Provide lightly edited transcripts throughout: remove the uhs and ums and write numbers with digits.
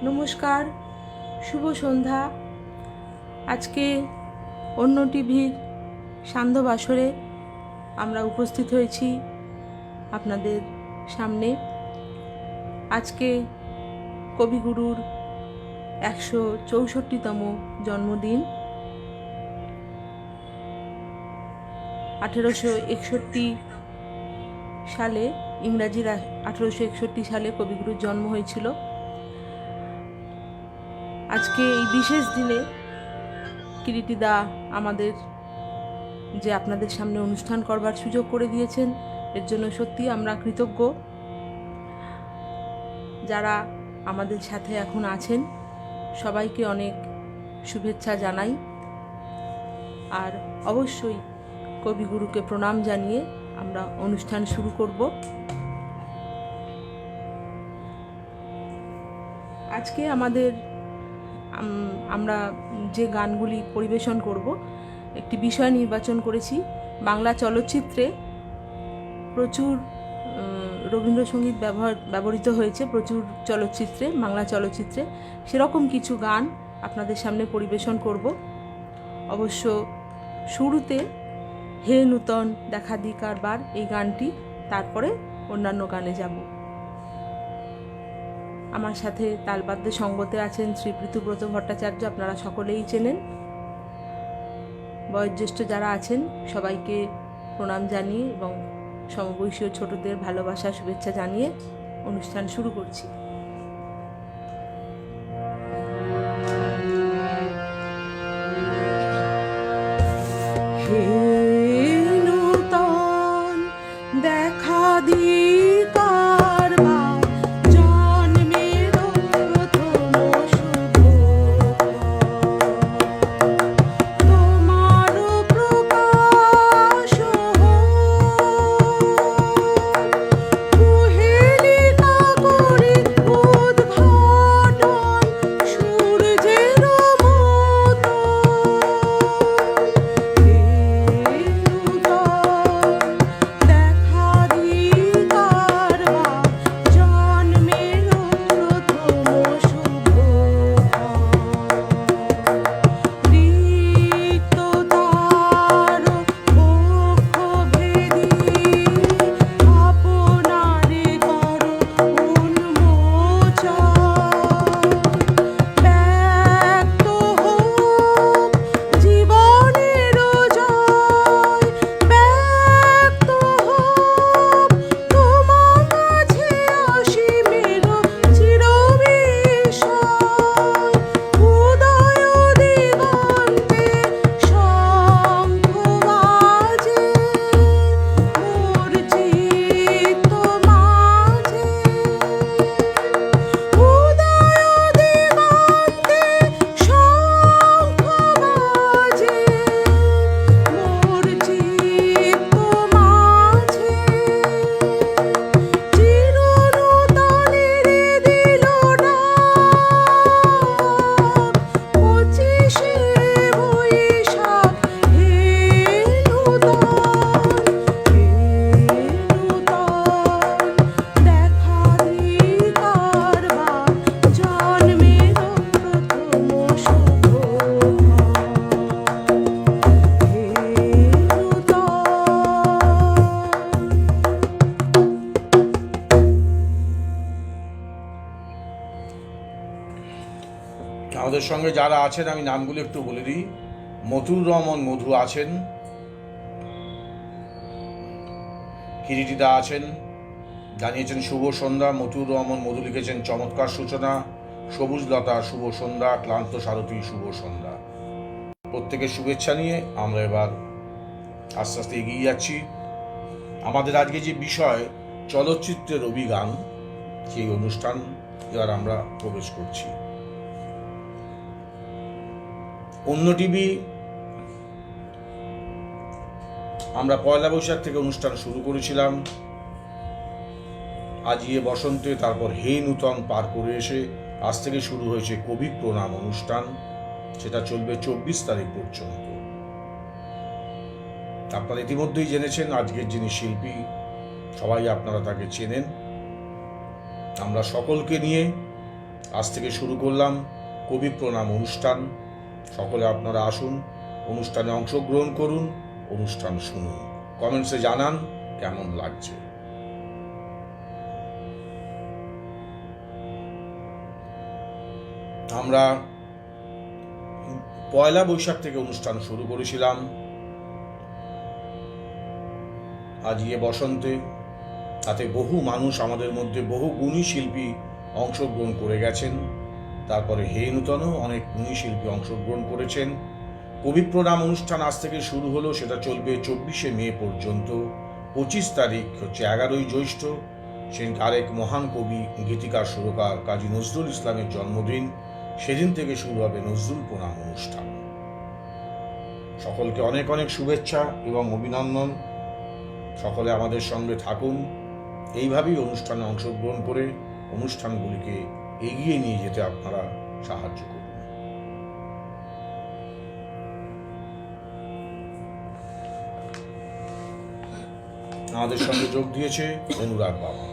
নমস্কার, শুভ সন্ধ্যা। আজকে অন্য টিভির সান্ধ্য বাসরে আমরা উপস্থিত হয়েছি আপনাদের সামনে। আজকে কবিগুরুর 164তম জন্মদিন। 1861 সালে, ইংরাজির 1861 সালে কবিগুরুর জন্ম হয়েছিল। আজকে এই বিশেষ দিনে কিরিটিদা আমাদের যে আপনাদের সামনে অনুষ্ঠান করবার সুযোগ করে দিয়েছেন, এর জন্য সত্যি আমরা কৃতজ্ঞ। যারা আমাদের সাথে এখন আছেন সবাইকে অনেক শুভেচ্ছা জানাই, আর অবশ্যই কবিগুরুকে প্রণাম জানিয়ে আমরা অনুষ্ঠান শুরু করব। আজকে আমরা যে গানগুলি পরিবেশন করব, একটি বিষয় নির্বাচন করেছি। বাংলা চলচ্চিত্রে প্রচুর রবীন্দ্রসঙ্গীত ব্যবহৃত হয়েছে, প্রচুর চলচ্চিত্রে, বাংলা চলচ্চিত্রে। সেরকম কিছু গান আপনাদের সামনে পরিবেশন করব। অবশ্য শুরুতে হে নূতন দেখা দি কারবার এই গানটি, তারপরে অন্যান্য গানে যাব। আমার সাথে তালবাদ্যে সঙ্গতে আছেন শ্রী পৃথুব্রত ভট্টাচার্য, আপনারা সকলেই চেনেন। বয়োজ্যেষ্ঠ যারা আছেন সবাইকে প্রণাম জানিয়ে এবং সমবয়সী ছোটদের ভালোবাসা শুভেচ্ছা জানিয়ে অনুষ্ঠান শুরু করছি। হে নূতন দেখা দি আমাদের সঙ্গে যারা আছেন আমি নামগুলো একটু বলে দিই। মতুর রহমান মধু আছেন, কিরিটিদা আছেন, জানিয়েছেন শুভ সন্ধ্যা। মতুর রহমান মধু লিখেছেন চমৎকার সূচনা, সবুজ লতা শুভ সন্ধ্যা, ক্লান্ত সারথী শুভ সন্ধ্যা। প্রত্যেকের শুভেচ্ছা নিয়ে আমরা এবার আস্তে আস্তে এগিয়ে যাচ্ছি। আমাদের আজকে যে বিষয় চলচ্চিত্রের অভিগান, সেই অনুষ্ঠান এবার আমরা প্রবেশ করছি। অন্য টিভি আমরা পয়লা বৈশাখ থেকে অনুষ্ঠান শুরু করেছিলাম। আজ ইয়ে বসন্তে, তারপর হে নূতন পার করে এসে আজ থেকে শুরু হয়েছে কবি প্রণাম অনুষ্ঠান। সেটা চলবে 24 তারিখ পর্যন্ত। আপনারা ইতিমধ্যেই জেনেছেন আজকের যিনি শিল্পী, সবাই আপনারা তাকে চেনেন। আমরা সকলকে নিয়ে আজ থেকে শুরু করলাম কবি প্রণাম অনুষ্ঠান। সকলে আপনারা আসুন, অনুষ্ঠানে অংশগ্রহণ করুন, অনুষ্ঠান শুনুন, কমেন্টসে জানান কেমন লাগছে। আমরা পয়লা বৈশাখ থেকে অনুষ্ঠান শুরু করেছিলাম। আজ বসন্তে তাতে বহু মানুষ, আমাদের মধ্যে বহু গুণী শিল্পী অংশগ্রহণ করে গেছেন। তারপরে হে নূতনও অনেক গুণী শিল্পী অংশগ্রহণ করেছেন। কবি প্রণাম অনুষ্ঠান আজ থেকে শুরু হলো, সেটা চলবে 24শে মে পর্যন্ত। 25 তারিখ হচ্ছে 11ই জ্যৈষ্ঠ, সেদিন আরেক মহান কবি, গীতিকার, সুরকার কাজী নজরুল ইসলামের জন্মদিন। সেদিন থেকে শুরু হবে নজরুল প্রণাম অনুষ্ঠান। সকলকে অনেক অনেক শুভেচ্ছা এবং অভিনন্দন। সকলে আমাদের সঙ্গে থাকুন, এইভাবেই অনুষ্ঠানে অংশগ্রহণ করে অনুষ্ঠানগুলিকে এগিয়ে নিয়ে যেতে আপনারা সাহায্য করুন। আমাদের সঙ্গে যোগ দিয়েছে অনুরাগ বাবা।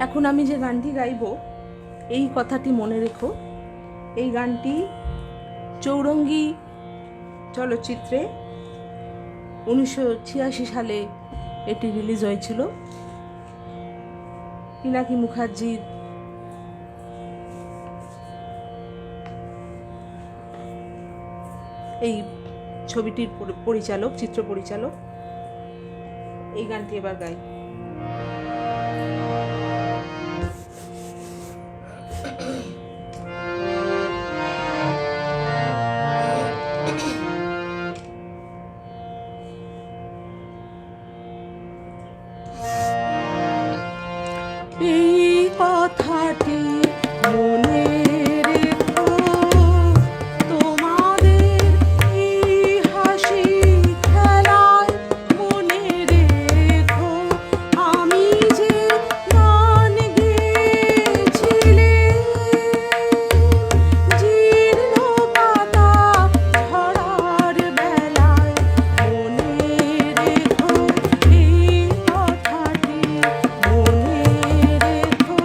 এখন আমি যে গানটি গাইব, এই কথাটি মনে রেখো। এই গানটি চৌরঙ্গী চলচ্চিত্রে 1986 সালে এটি রিলিজ হয়েছিল। পিনাকি মুখার্জির এই ছবিটির পরিচালক, চিত্র পরিচালক। এই গানটি এবার গাই। এই কথাটি মনে রেখো, তোমাদের এই হাসি খেলায় মনে রেখো, আমি যে গান গেয়েছিলাম জীর্ণ পাতা ঝরার বেলায়, মনে রেখো এই কথাটি মনে রেখো।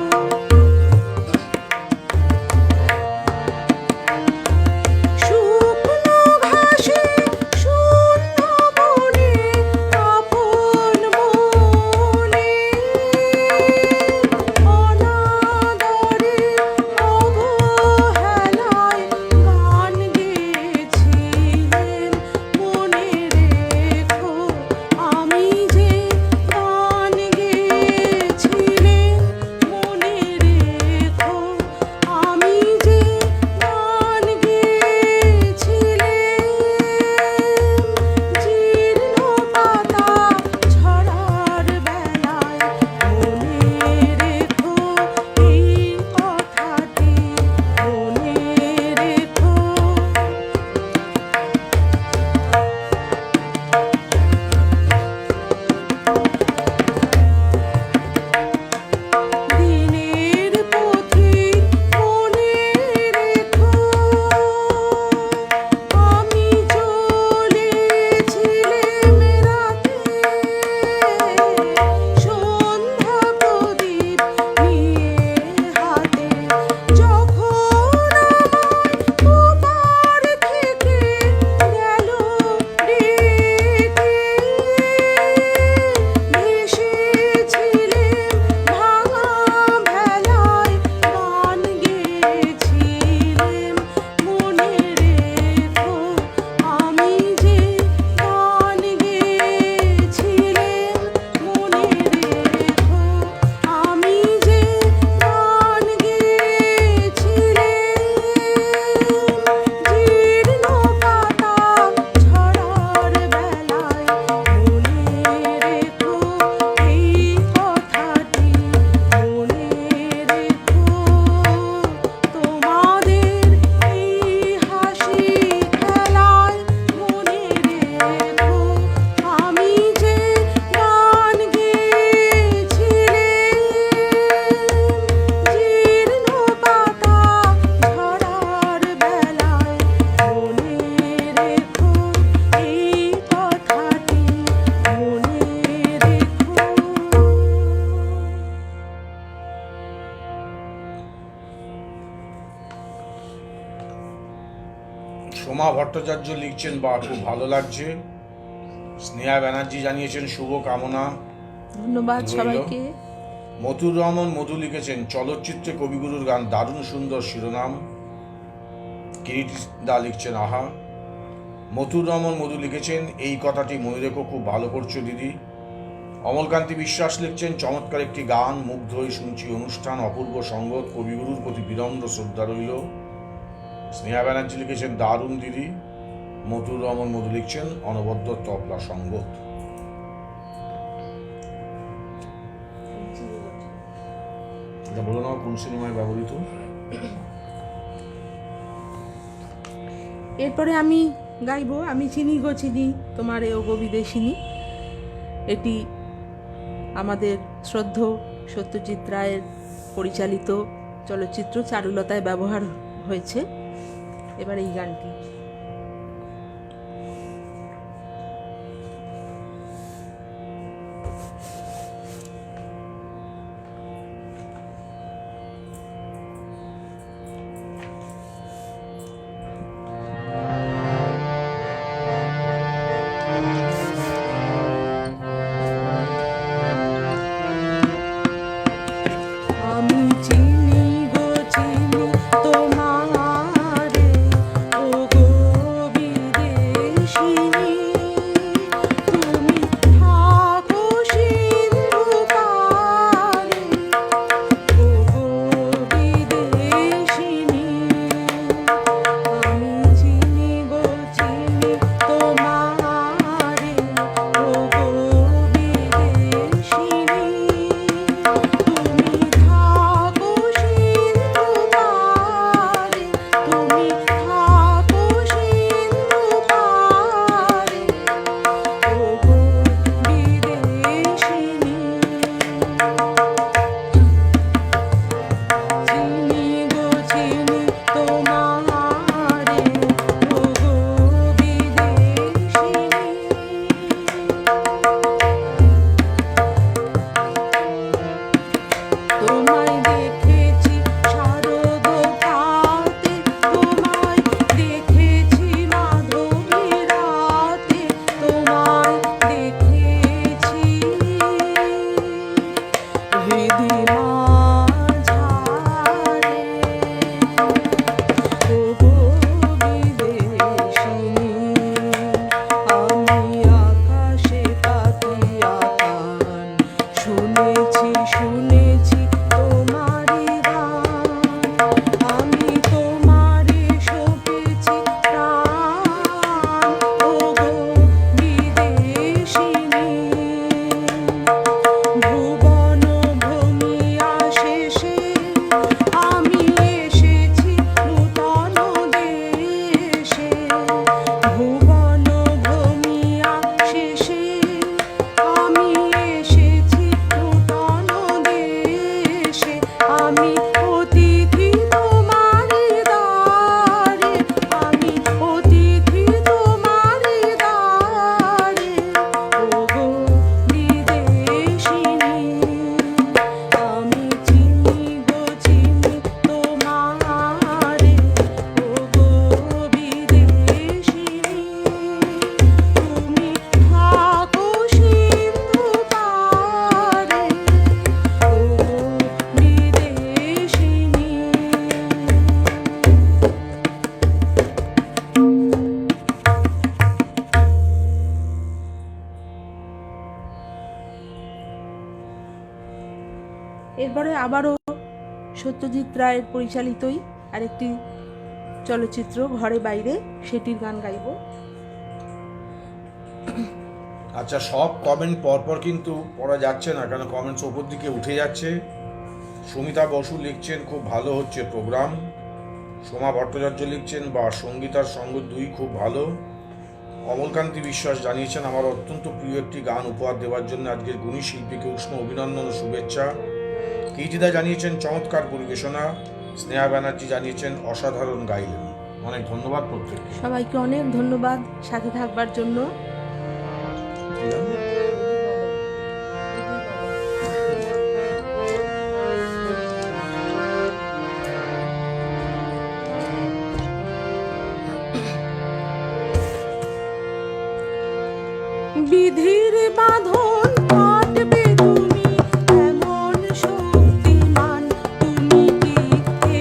সোমা ভট্টাচার্য লিখছেন বা খুব ভালো লাগছে। স্নেহা ব্যানার্জি জানিয়েছেন শুভ কামনা ধন্যবাদ রইল। সবাইকে। মতুর রহমান মধু লিখেছেন চলচ্চিত্রে কবিগুরুর গান দারুণ সুন্দর শিরোনাম। কিরিটি দা লিখছেন আহা। মতুর রহমান মধু লিখেছেন এই কথাটি মনে রেখো, খুব ভালো করছো দিদি। অমলকান্তি বিশ্বাস লিখছেন চমৎকার একটি গান, মুগ্ধ হয়ে শুনছি অনুষ্ঠান, অপূর্ব সঙ্গত, কবিগুরুর প্রতি বিনম্র শ্রদ্ধা রইল। স্নেহা ব্যানার্জি লিখেছেন দারুণ দিদি। মতুর রহমান মধু লিখছেন অনবদ্য তবলা সঙ্গত। এটা বলো না কোন সিনেমায় ব্যবহৃত? এরপরে আমি গাইবো আমি চিনি গো চিনি তোমার এ গো বিদেশিনী। এটি আমাদের শ্রদ্ধেয় সত্যজিৎ রায়ের পরিচালিত চলচ্চিত্র চারুলতায় ব্যবহার হয়েছে। এবার এই গানটি আমি চিনি গো চিনি তোমারে ও গো বিদেশিনী। তুমি থাকো সিন্ধু পারে ও গো বিদেশিনী। আমি চিনি গো চিনি তোমারে ও গো বিদেশিনী। তুমি থাকো সিন্ধু পারে, তুমি থাকো সিন্ধু পারে ও গো বিদেশিনী। চিনি গো চিনি তোমারে ও গো বিদেশিনী। তোমায় দেখেছি শারদ প্রাতে, তোমায় দেখেছি মাধবী রাতে, তোমায় দেখেছি হৃদি মাঝারে ও গো বিদেশিনী। আমি আকাশে পাতিয়া গান শুনেছি শুনেছি তোমারি গান। আমি তোমারে সপেছি প্রাণ ও গো বিদেশিনী। ভুবন ভ্রমিয়া শেষে আমি এসেছি নূতন দেশে। ভুবন ভ্রমিয়া শেষে আমি এসেছি নূতন দেশে। আমি অতিথি তোমারি দ্বারে, আমি অতিথি তোমারি দ্বারে ও গো বিদেশিনী। আমি চিনি গো চিনি তোমারে ও গো বিদেশিনী। তুমি থাকো সিন্ধু পারে ও গো বিদেশিনী। এরপরে আবারও সত্যজিৎ রায়ের পরিচালিতই আরেকটি চলচ্চিত্র ঘরে বাইরে, সেটির গান গাইব। আচ্ছা, সব কমেন্ট পরপর কিন্তু পড়া যাচ্ছে না, কেন কমেন্টস ওপর দিকে উঠে যাচ্ছে। সুমিতা বসু লিখছেন খুব ভালো হচ্ছে প্রোগ্রাম। সোমা ভট্টাচার্য লিখছেন বা সঙ্গীতার সঙ্গ দুই খুব ভালো। অমলকান্তি বিশ্বাস জানিয়েছেন আমার অত্যন্ত প্রিয় একটি গান উপহার দেওয়ার জন্য আজকের গুণী শিল্পীকে উষ্ণ অভিনন্দন ও শুভেচ্ছা। কীর্তিদা জানিয়েছেন চমৎকার পরিবেশনা। স্নেহা ব্যানার্জি জানিয়েছেন অসাধারণ গাইলেন। অনেক ধন্যবাদ প্রত্যেককে। সবাইকে অনেক ধন্যবাদ সাথে থাকবার জন্য। বাঁধন কাটবে তুমি, এমন শক্তিমান তুমি কি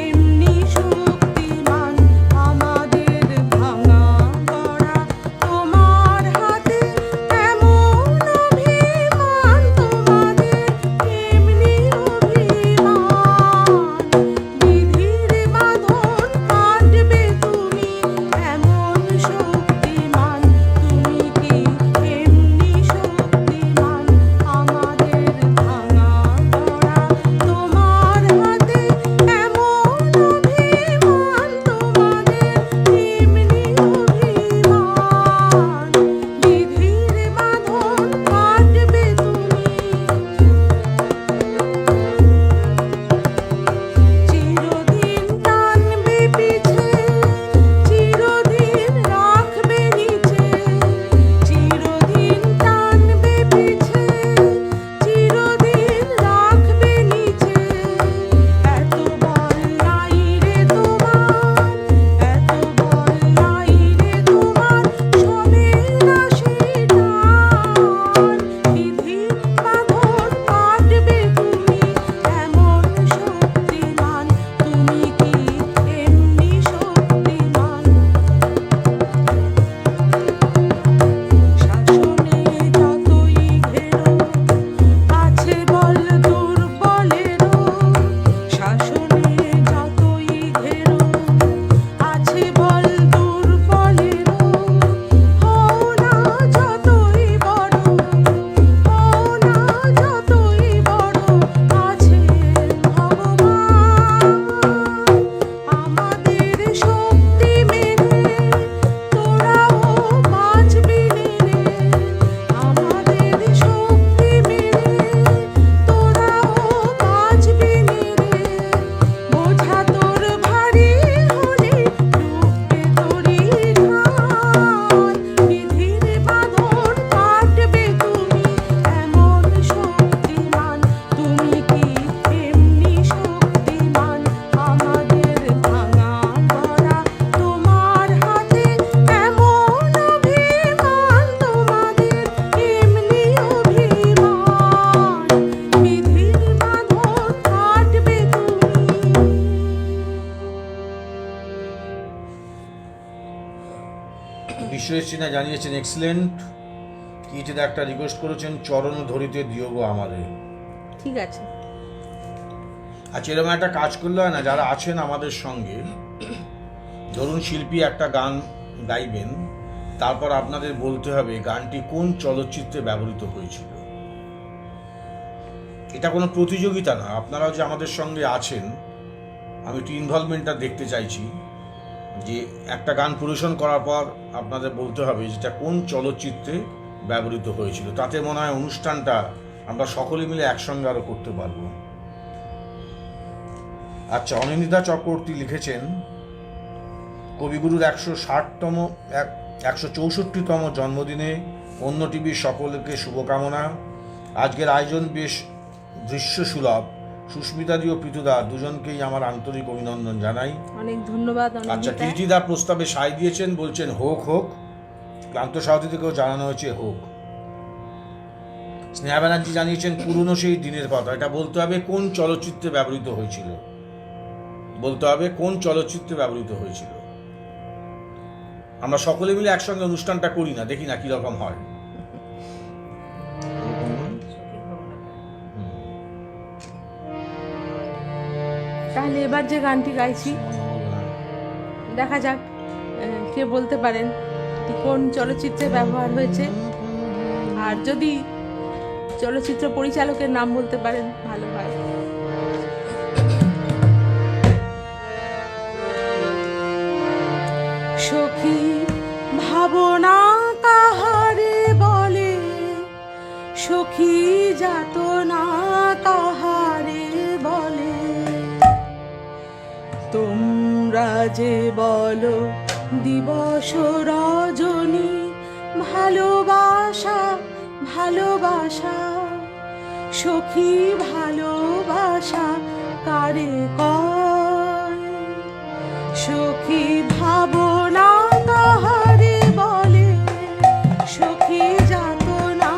এমনি শক্তিমান, আমাদের ভাঙা গড়া তোমার হাতে এমন অভিমান, তোমাদের এমনি অভিমান, বিধির বাঁধন কাটবে তুমি, এমন শক্তিমান তুমি কি এমনি শক্তিমান, আমাদের ভাঙা গড়া তোমার হাতে এমন অভিমান, তোমাদের এমনি অভিমান, বিধির বাঁধন কাটবে তুমি। চিরদিন টানবে পিছে, চিরদিন রাখবে নিচে, চিরদিন টানবে পিছে, চিরদিন রাখবে নিচে, এত বল নাই রে তোমার, এত বল নাই রে তোমার, সবে না সেটার, বিধির বাঁধন কাটবে তুমি, এমন শক্তিমান তুমি কি এমনি শক্তিমান, শাসনে যতই ঘেরো আছে বল দুর্বলেরও, শাসনে যতই ঘেরো আছে বল দুর্বলেরও, হও না যতই বড়, হও না যতই বড়, আছে ভগবান, আমাদের শক্তি মেনে তোরাও বাঁচবি রে, আমাদের শক্তি মেনে তোরাও বাঁচবি রে, বোঝা তোর ভারী হলে ডুববে তোরই ঘান, বিধির বাঁধন কাটবে তুমি, এমন শক্তিমান তুমি কি এমনি শক্তিমান, আমাদের ভাঙা গড়া তোমার হাতে এমন অভিমান, তোমাদের এমনি অভিমান, বিধির বাঁধন কাটবে তুমি। বিশ্বজিৎ জানিয়েছেন এক্সেলেন্ট। কীর্তিদা একটা রিকোয়েস্ট করেছেন, চরণ ধরিতে দিও গো আমারে। ঠিক আছে। আচ্ছা, এরকম একটা কাজ করলে হয় না, যারা আছেন আমাদের সঙ্গে, ধরুন শিল্পী একটা গান গাইবেন, তারপর আপনাদের বলতে হবে গানটি কোন চলচ্চিত্রে ব্যবহৃত হয়েছিল। এটা কোনো প্রতিযোগিতা না, আপনারাও যে আমাদের সঙ্গে আছেন, আমি একটু ইনভলভমেন্টটা দেখতে চাইছি, যে একটা গান পরিবেশন করার পর আপনাদের বলতে হবে যেটা কোন চলচ্চিত্রে ব্যবহৃত হয়েছিল। তাতে মনে হয় অনুষ্ঠানটা আমরা সকলে মিলে একসঙ্গে আরো করতে পারবো। আচ্ছা, অনিন্দিতা চক্রবর্তী লিখেছেন, কবিগুরুর 164তম জন্মদিনে অন্য টিভির সকলকে শুভকামনা। আজকের আয়োজন বেশ দৃশ্যসুলভ। সুস্মিতাদি ও প্রীতুদা দুজনকেই আমার আন্তরিক অভিনন্দন জানাই। অনেক ধন্যবাদ। আচ্ছা, কীর্তিদা প্রস্তাবে সায় দিয়েছেন, বলছেন হোক হোক। ক্লান্ত সারথী থেকেও জানানো হয়েছে হোক। স্নেহা ব্যানার্জি জানিয়েছেন পুরনো সেই দিনের কথা, এটা বলতে হবে কোন চলচ্চিত্রে ব্যবহৃত হয়েছিল, বলতে হবে কোন চলচ্চিত্রে ব্যবহৃত হয়েছিল। আমরা সকলে মিলে একসঙ্গে অনুষ্ঠানটা করি না, দেখি না কিরকম হয়। তাহলে এবার যে গানটি গাইছি দেখা যাক কে বলতে পারেন কোন চলচ্চিত্রে ব্যবহার হয়েছে, আর যদি চলচ্চিত্র পরিচালকের নাম বলতে পারেন ভালো হয়। সখী ভাবনা কাহারে বলে, সখী যাতনা কাহারে বলে, তোমরা যে বলো দিবস রজনী, ভালোবাসা ভালোবাসা, সখী ভালোবাসা কারে কয়, সখী ভাবনা কাহারে বলে, সখী যাতনা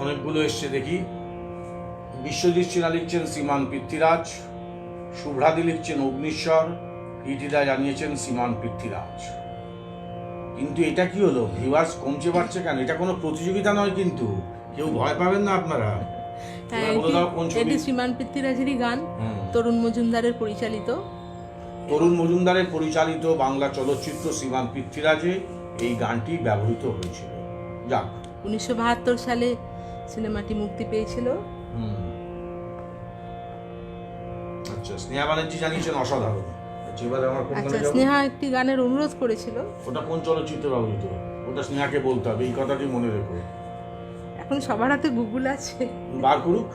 অনেকগুলো এসছে দেখি। বিশ্বজিৎ সিনহা লিখছেন শ্রীমান পৃথ্বীরাজ, শুভ্রাদি লিখছেন অগ্নিশ্বর, কীর্তিদা জানিয়েছেন শ্রীমান পৃথ্বীরাজ। কিন্তু এটা কি হলো, ভিউয়ার্স কমছে পারছে কেন? এটা কোনো প্রতিযোগিতা নয়, কিন্তু কেউ ভয় পাবেন না আপনারা। হ্যাঁ, বলে দাও কোন ছবি? এটি শ্রীমান পৃথ্বীরাজেরই গান, তরুণ মজুমদারের পরিচালিত। তরুণ মজুমদারের পরিচালিত বাংলা চলচ্চিত্র শ্রীমান পৃথ্বীরাজে এই গানটি ব্যবহৃত হয়েছিল। যাক, 1972 সালে সিনেমাটি মুক্তি পেয়েছিল। আচ্ছা, স্নেহা ব্যানার্জি জানিয়েছেন অসাধারণ। আচ্ছা, এবারে আমার কোন আচ্ছা, গানে যাব? স্নেহা একটি গানের অনুরোধ করেছিল। ওটা কোন চলচ্চিত্রে ব্যবহৃত? ওটা স্নেহাকে বলতে হবে, এই কথাটি মনে রেখো। এখন সবার হাতে গুগল আছে। বার করুক,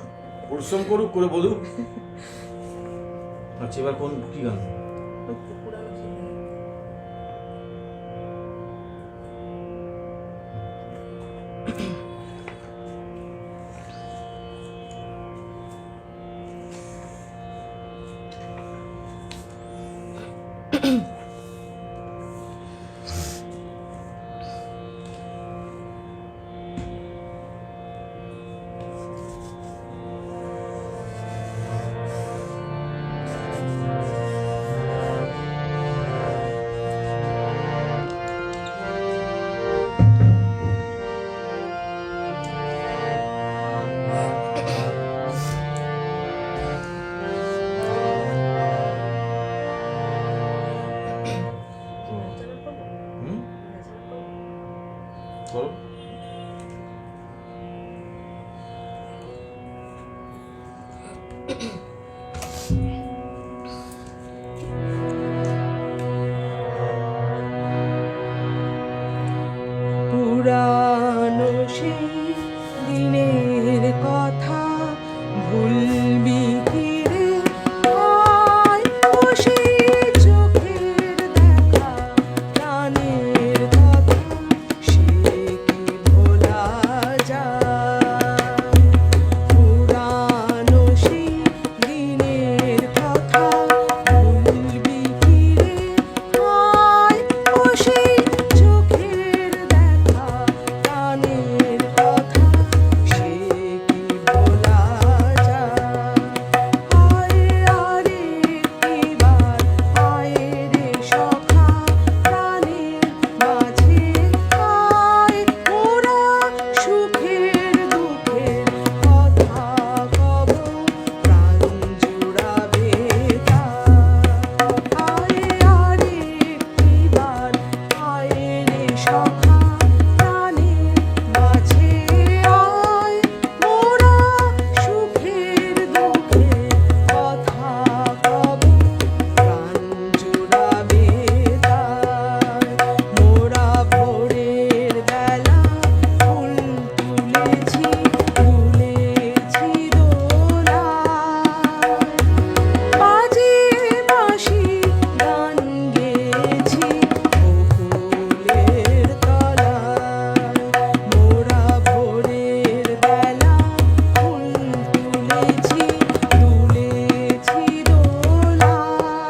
পরিশ্রম করুক, করে বলুক। আচ্ছা, এবার কোন কি গান? করো। পুরানো সেই দিনের কথা ভুলবি কি রে, আয় ও সেই চোখের দেখা প্রাণের কথা, সে কি ভোলা যায়? পুরানো সেই দিনের কথা ভুলবি কি রে, আয় ও সেই চোখের দেখা প্রাণের কথা, সে কি ভোলা যায়? আয় আরে এবার আয় রে সখা প্রাণের মাঝে, আয় মোরা সুখের দুঃখের কথা কব, প্রাণ জুড়াবে তার। আয় আরে এবার আয় রে সখা প্রাণের মাঝে, আয় মোরা সুখের দুঃখের কথা কব, প্রাণ জুড়াবে তার। মোরা ভোরের বেলা ফুল তুলেছি, তুলেছি দোলায়, বাজিয়ে বাঁশি গান গেয়েছি বকুলের তলায়। মোরা ভোরের বেলা ফুল তুলেছি, তুলেছি দোলায়,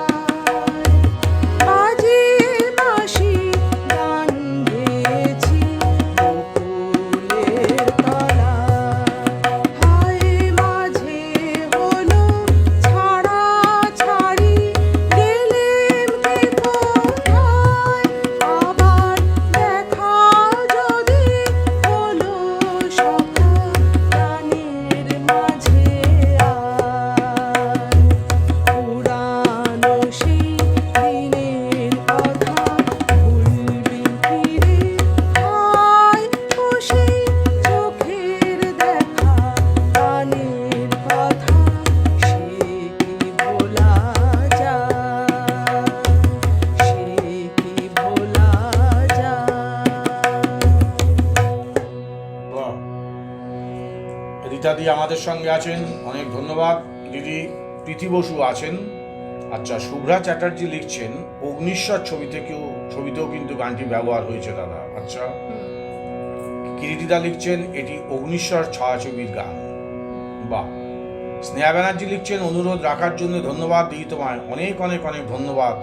বাজিয়ে বাঁশি গান গেয়েছি বকুলের তলায়। হায় মাঝে হলো ছাড়াছাড়ি, গেলেম কি কোথায়, আবার দেখা যদি হলো সখা প্রাণের মাঝে, আয় পুরানো সেই দিনের কথা ভুলবি কি রে, আয় ও সেই চোখের দেখা প্রাণের কথা, সে কি ভোলা যায়? সে কি ভোলা যায়? বাহ। রীতাদি আমাদের সঙ্গে আছেন, অনেক ধন্যবাদ। দিদি প্রীতি বসু আছেন। আচ্ছা, শুভ্রা চ্যাটার্জি লিখছেন অগ্নিশ্বর ছবিতেও কিন্তু গানটি ব্যবহার হয়েছে দাদা। আচ্ছা, কিরিটিদা লিখছেন এটি অগ্নিশ্বর ছায়াছবির গান। বাহ। স্নেহা ব্যানার্জি লিখছেন অনুরোধ রাখার জন্য ধন্যবাদ দিদি, তোমায় অনেক অনেক অনেক ধন্যবাদ,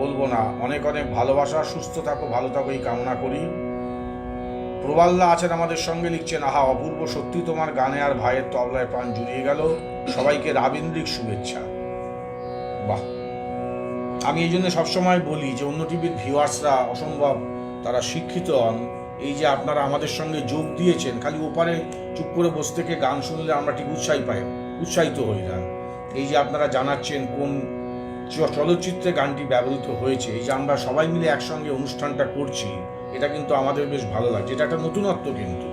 বলবো না। অনেক অনেক ভালোবাসা, সুস্থ থাকো, ভালো থাকো এই কামনা করি। প্রবালদা আছেন আমাদের সঙ্গে, লিখছেন আহা অপূর্ব, সত্যি তোমার গানে আর ভাইয়ের তবলায় প্রাণ জুড়িয়ে গেল, সবাইকে রাবীন্দ্রিক শুভেচ্ছা। বাহ, আমি এই জন্য সবসময় বলি যে অন্য টিভির ভিউয়ার্সরা অসম্ভব তারা শিক্ষিত হন। এই যে আপনারা আমাদের সঙ্গে যোগ দিয়েছেন, খালি ওপারে চুপ করে বসে থেকে গান শুনলে আমরা ঠিক উৎসাহিত হই না। এই যে আপনারা জানাচ্ছেন কোন চলচ্চিত্রে গানটি ব্যবহৃত হয়েছে, এই যে আমরা সবাই মিলে একসঙ্গে অনুষ্ঠানটা করছি, এটা কিন্তু আমাদের বেশ ভালো লাগছে। এটা একটা নতুনত্ব কিন্তু।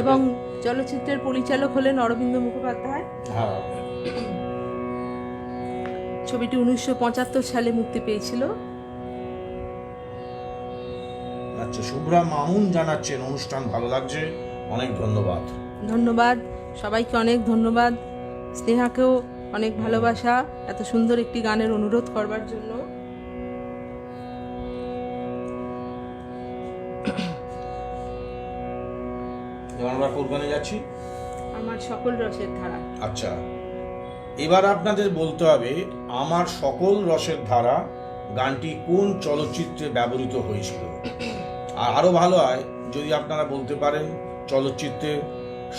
এবং চলচ্চিত্রের পরিচালক হলেন অরবিন্দ মুখোপাধ্যায়। হ্যাঁ, ছবিটি 1975 সালে মুক্তি পেয়েছিল। আচ্ছা, শুভ্রা মামুন জানাচ্ছেন অনুষ্ঠান ভালো লাগছে, অনেক ধন্যবাদ। ধন্যবাদ সবাইকে, অনেক ধন্যবাদ। স্নেহাকেও অনেক ভালোবাসা এত সুন্দর একটি গানের অনুরোধ করবার জন্য। আমরা কোন গানে যাচ্ছি? আমার সকল রসের ধারা। আচ্ছা, এবার আপনাদের বলতে হবে আমার সকল রসের ধারা গানটি কোন চলচ্চিত্রে ব্যবহৃত হয়েছিল। আর আরো ভালো হয় যদি আপনারা বলতে পারেন চলচ্চিত্রের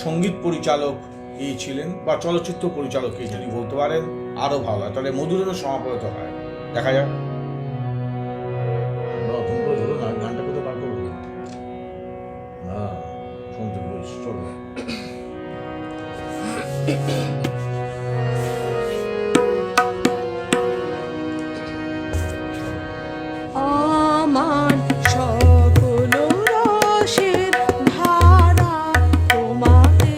সঙ্গীত পরিচালক কে ছিলেন বা চলচ্চিত্র পরিচালক কে, যদি বলতে পারেন আরো ভালো হয়, তাহলে মধুরেরও সমাপয়িত হয়। দেখা যাক। ধরো না, গানটা কোথায় বার করবো না, শুনতে বলছি, চলো। আমার সকল রসের ধারা তোমাতে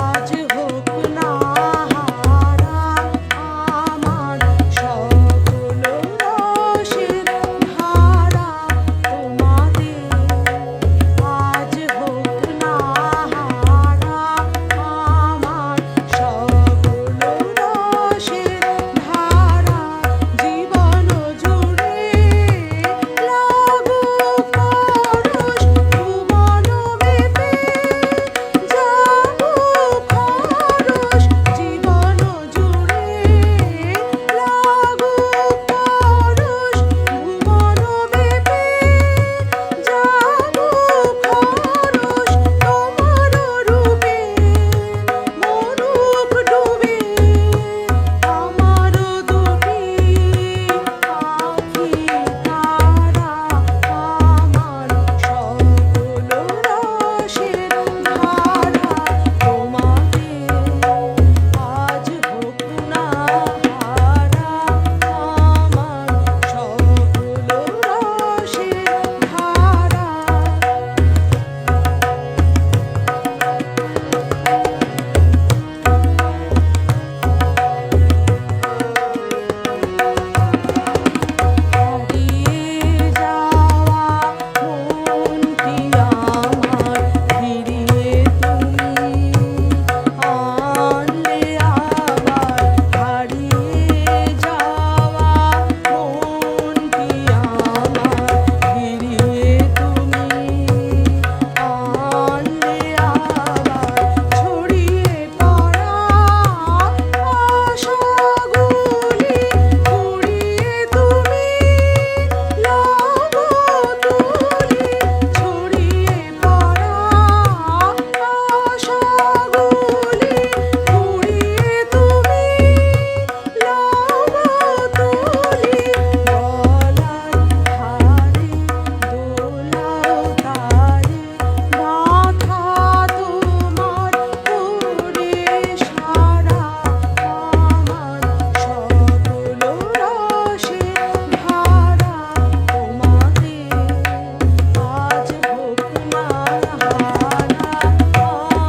আজ হোক না হারা। আমার সকল রসের ধারা তোমাতে আজ হোক না হারা। আমার সকল রসের ধারা জীবন জুড়ে লাগু পরশ ভুবন মেপে যাবো খরচ। জীবন জুড়ে লাগু পরশ ভুবন মেপে যাবো খরচ। তোমার রূপে মরুক ডুবে আমার দুটি আখি তারা। আমার সকল রসের ধারা তোমাতে আজ হোক না হারা। আমার সকল রসের ধারা। হারিয়ে যাওয়া মনটি আমার ফিরিয়ে তুমি আনলে আবার। হারিয়ে যাওয়া মনটি আমার ফিরিয়ে তুমি আনলে আবার। ছড়িয়ে পড়া আশাগুলি কুড়িয়ে তুমি লব তুলি। ছড়িয়ে পড়া আশাগুলি কুড়িয়ে তুমি লব তুলি। গলার হারে দোলাও তারে মাথা তোমার করে সারা। আমার সকল রসের ধারা তোমাতে আজ হোক না হারা।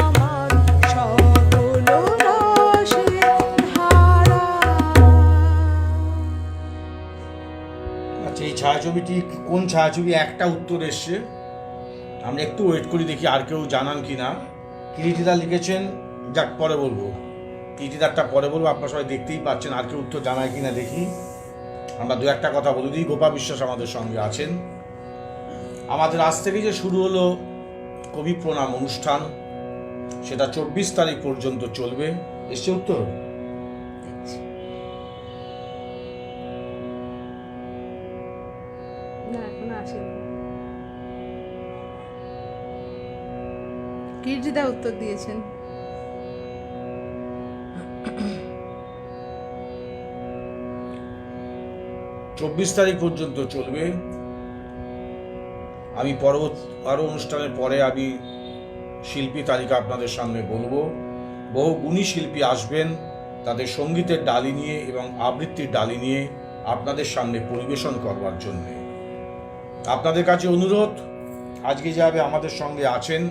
আমার সকল রসের ধারা। আচ্ছা, এই ছায়াছবিটি কোন ছায়াছবি? একটা উত্তর এসছে, আমরা একটু ওয়েট করি দেখি আর কেউ জানান কিনা। কিরিটিদা লিখেছেন, যাক পরে বলবো, কিরিটিদারটা পরে বলবো, আপনারা সবাই দেখতেই পাচ্ছেন। আর কেউ উত্তর জানায় কিনা দেখি। আমরা দু একটা কথা বলে দিই। গোপা বিশ্বাস আমাদের সঙ্গে আছেন। আমাদের আজ থেকে যে শুরু হলো কবি প্রণাম অনুষ্ঠান, সেটা 24 তারিখ পর্যন্ত চলবে। এসছে উত্তর? না, এখনো আসেনি। কীর্তিদা উত্তর দিয়েছেন। চব্বিশ তারিখ পর্যন্ত চলবে। আমি পরবর্তী আরো অনুষ্ঠানের পরে আমি শিল্পী তালিকা আপনাদের সামনে বলবো। বহু গুণী শিল্পী আসবেন তাদের সঙ্গীতের ডালি নিয়ে এবং আবৃত্তির ডালি নিয়ে আপনাদের সামনে পরিবেশন করবার জন্য। আপনাদের কাছে অনুরোধ, আজকে যেভাবে আমাদের সঙ্গে আছেন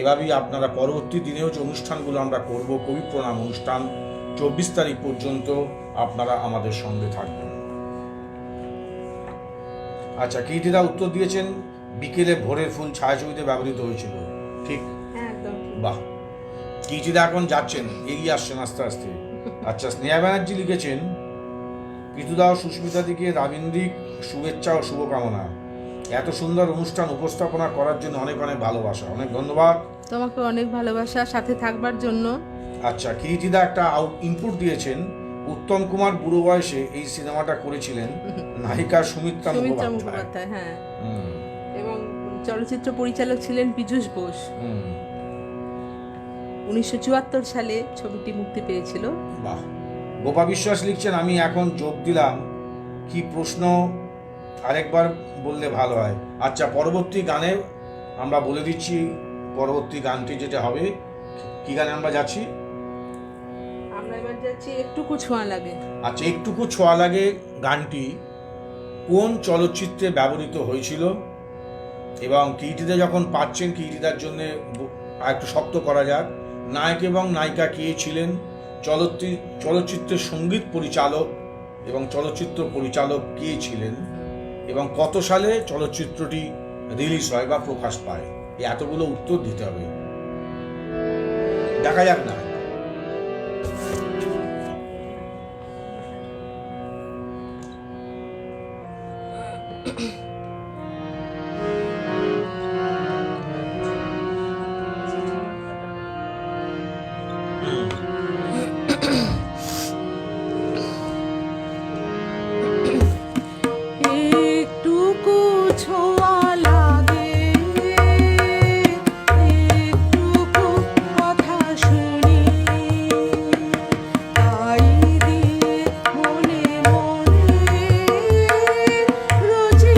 এভাবেই আপনারা পরবর্তী দিনেও যে অনুষ্ঠানগুলো আমরা করব, কবি প্রণাম অনুষ্ঠান 24 তারিখ পর্যন্ত আপনারা আমাদের সঙ্গে থাকবেন। আচ্ছা, কীর্তিদা উত্তর দিয়েছেন বিকেলে ভোরের ফুল ছায়াছবিতে ব্যবহৃত হয়েছিল। ঠিক? হ্যাঁ, একদম ঠিক। বাহ, কীর্তিদা এখন যাচ্ছেন, এগিয়ে আসছেন আস্তে আস্তে। আচ্ছা, স্নেহা ব্যানার্জি লিখেছেন কীর্তিদা ও সুস্মিতা দিকে রাবীন্দ্রিক শুভেচ্ছা ও শুভকামনা। এত সুন্দর অনুষ্ঠান উপস্থাপনা করার জন্য অনেক অনেক ভালোবাসা। অনেক ধন্যবাদ। তোমাকে অনেক ভালোবাসা সাথে থাকবার জন্য। আচ্ছা, কীর্তিদা একটা ইনপুট দিয়েছেন, উত্তম কুমার বুড়ো বয়সে এই সিনেমাটা করেছিলেন, নায়িকা সুমিত্রা সুমিত্রা মুখোপাধ্যায়। মুখোপাধ্যায়, হ্যাঁ। হুম, এবং চলচ্চিত্র পরিচালক ছিলেন পীযূষ বোস। হুম, 1974 সালে ছবিটি মুক্তি পেয়েছিল। বাহ। গোপা বিশ্বাস লিখছেন আমি এখন যোগ দিলাম, কি প্রশ্ন আরেকবার বললে ভালো হয়। আচ্ছা, পরবর্তী গানে আমরা বলে দিচ্ছি পরবর্তী গানটি যেটা হবে। কি গানে আমরা যাচ্ছি? আমরা এবার যাচ্ছি একটুকু ছোঁয়া লাগে। আচ্ছা, একটুকু ছোঁয়া লাগে গানটি কোন চলচ্চিত্রে ব্যবহৃত হয়েছিল এবং কীর্তিদা যখন পাচ্ছেন, কীর্তিদার জন্য একটু শক্ত করা যাক। নায়ক এবং নায়িকা কে ছিলেন, চলচ্চিত্রের সঙ্গীত পরিচালক এবং চলচ্চিত্র পরিচালক কে ছিলেন এবং কত সালে চলচ্চিত্রটি রিলিজ হয় বা প্রকাশ পায়, এই এতগুলো উত্তর দিতে হবে। দেখা যাক না। একটুকু ছোঁয়া লাগে, একটুকু কথা শুনি, তাই দিয়ে মনে মনে রোজি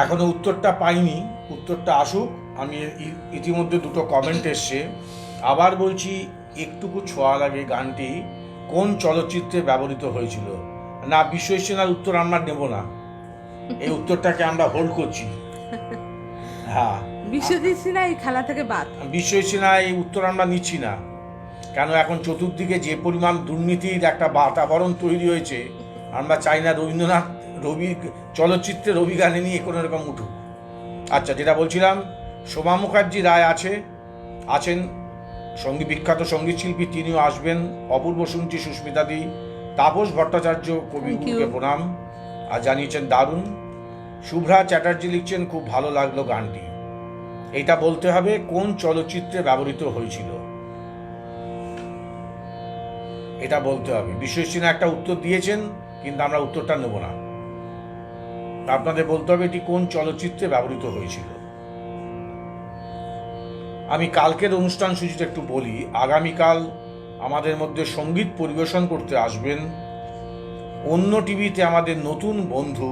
এখনো উত্তরটা পাইনি, উত্তরটা আসুক। আমি ইতিমধ্যে দুটো কমেন্ট এসছে। আবার বলছি, একটুকু ছোঁয়া লাগে গানটি কোন চলচ্চিত্রে ব্যবহৃত হয়েছিল। না, বিশ্বজিৎ সিনহার উত্তর আমরা নেব না, এই উত্তরটাকে আমরা হোল্ড করছি। হ্যাঁ, বিশ্বজিৎ সিনহা এই খেলা থেকে বাদ। বিশ্বজিৎ সিনহা এই উত্তর আমরা নিচ্ছি না। কেন, এখন চতুর্দিকে যে পরিমাণ দুর্নীতির একটা বাতাবরণ তৈরি হয়েছে, আমরা চাই না রবীন্দ্রনাথ রবি চলচ্চিত্রে রবি গানে নিয়ে কোনো রকম উঠুক। আচ্ছা, যেটা বলছিলাম, সোমা মুখার্জি রায় আছেন বিখ্যাত সঙ্গীত শিল্পী, তিনিও আসবেন। অপূর্ব শুনছি সুস্মিতাদি। তাপস ভট্টাচার্য, কবিগুরুকে প্রণাম, আর জানিয়েছেন দারুণ। শুভ্রা চ্যাটার্জি লিখছেন খুব ভালো লাগলো গানটি। এটা বলতে হবে কোন চলচ্চিত্রে ব্যবহৃত হয়েছিল, এটা বলতে হবে। বিশ্বজিৎ সিনহা একটা উত্তর দিয়েছেন, কিন্তু আমরা উত্তরটা নেব না। আপনাদের বলতে হবে এটি কোন চলচ্চিত্রে ব্যবহৃত হয়েছিল। আমি কালকের অনুষ্ঠান সূচিটা একটু বলি। আগামীকাল আমাদের মধ্যে সঙ্গীত পরিবেশন করতে আসবেন অন্য টিভিতে আমাদের নতুন বন্ধু,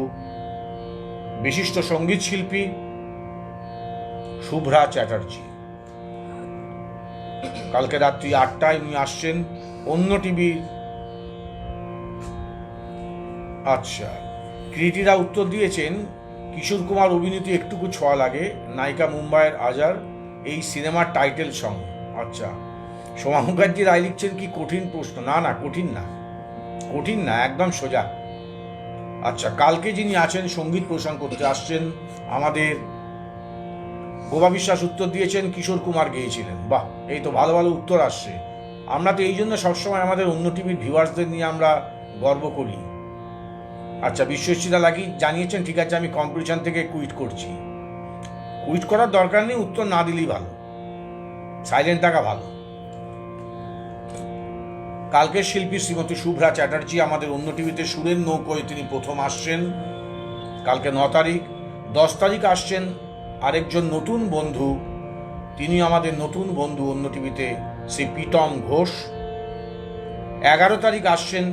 বিশিষ্ট সঙ্গীত শিল্পী শুভ্রা চ্যাটার্জি। কালকে রাত্রি 8টায় উনি আসছেন অন্য টিভি। আচ্ছা, ক্রিটিরা উত্তর দিয়েছেন কিশোর কুমার অভিনীত একটুকু ছোঁয়া লাগে, নায়িকা মুম্বাইয়ের আজার, এই সিনেমার টাইটেল সং। আচ্ছা, সোমা মুখার্জি রায় লিখছেন কি কঠিন প্রশ্ন। না না, কঠিন না, একদম সোজা। আচ্ছা, কালকে যিনি আছেন সঙ্গীত পরিবেশন করতে আসছেন আমাদের গোপা বিশ্বাস উত্তর দিয়েছেন কিশোর কুমার গেয়েছিলেন। বাহ, এই তো ভালো ভালো উত্তর আসছে। আমরা তো এই জন্য সবসময় আমাদের অন্য টিভির ভিউয়ার্সদের নিয়ে আমরা গর্ব করি। আচ্ছা, বিশ্বজিৎ লাগি জানিয়েছেন ঠিক আছে, আমি কম্পিটিশন থেকে কুইট করছি। কুইট করার দরকার নেই, উত্তর না দিলেই ভালো, সাইলেন্ট থাকা ভালো। কালকের শিল্পী শ্রীমতী শুভ্রা চ্যাটার্জি আমাদের অন্য টিভিতে সুরের নৌকোয় তিনি প্রথম আসছেন, কালকে 9 তারিখ। 10 তারিখ আসছেন আরেকজন নতুন বন্ধু, তিনি আমাদের নতুন বন্ধু অন্য টিভিতে, শ্রী প্রীতম ঘোষ। 11 তারিখ আসছেন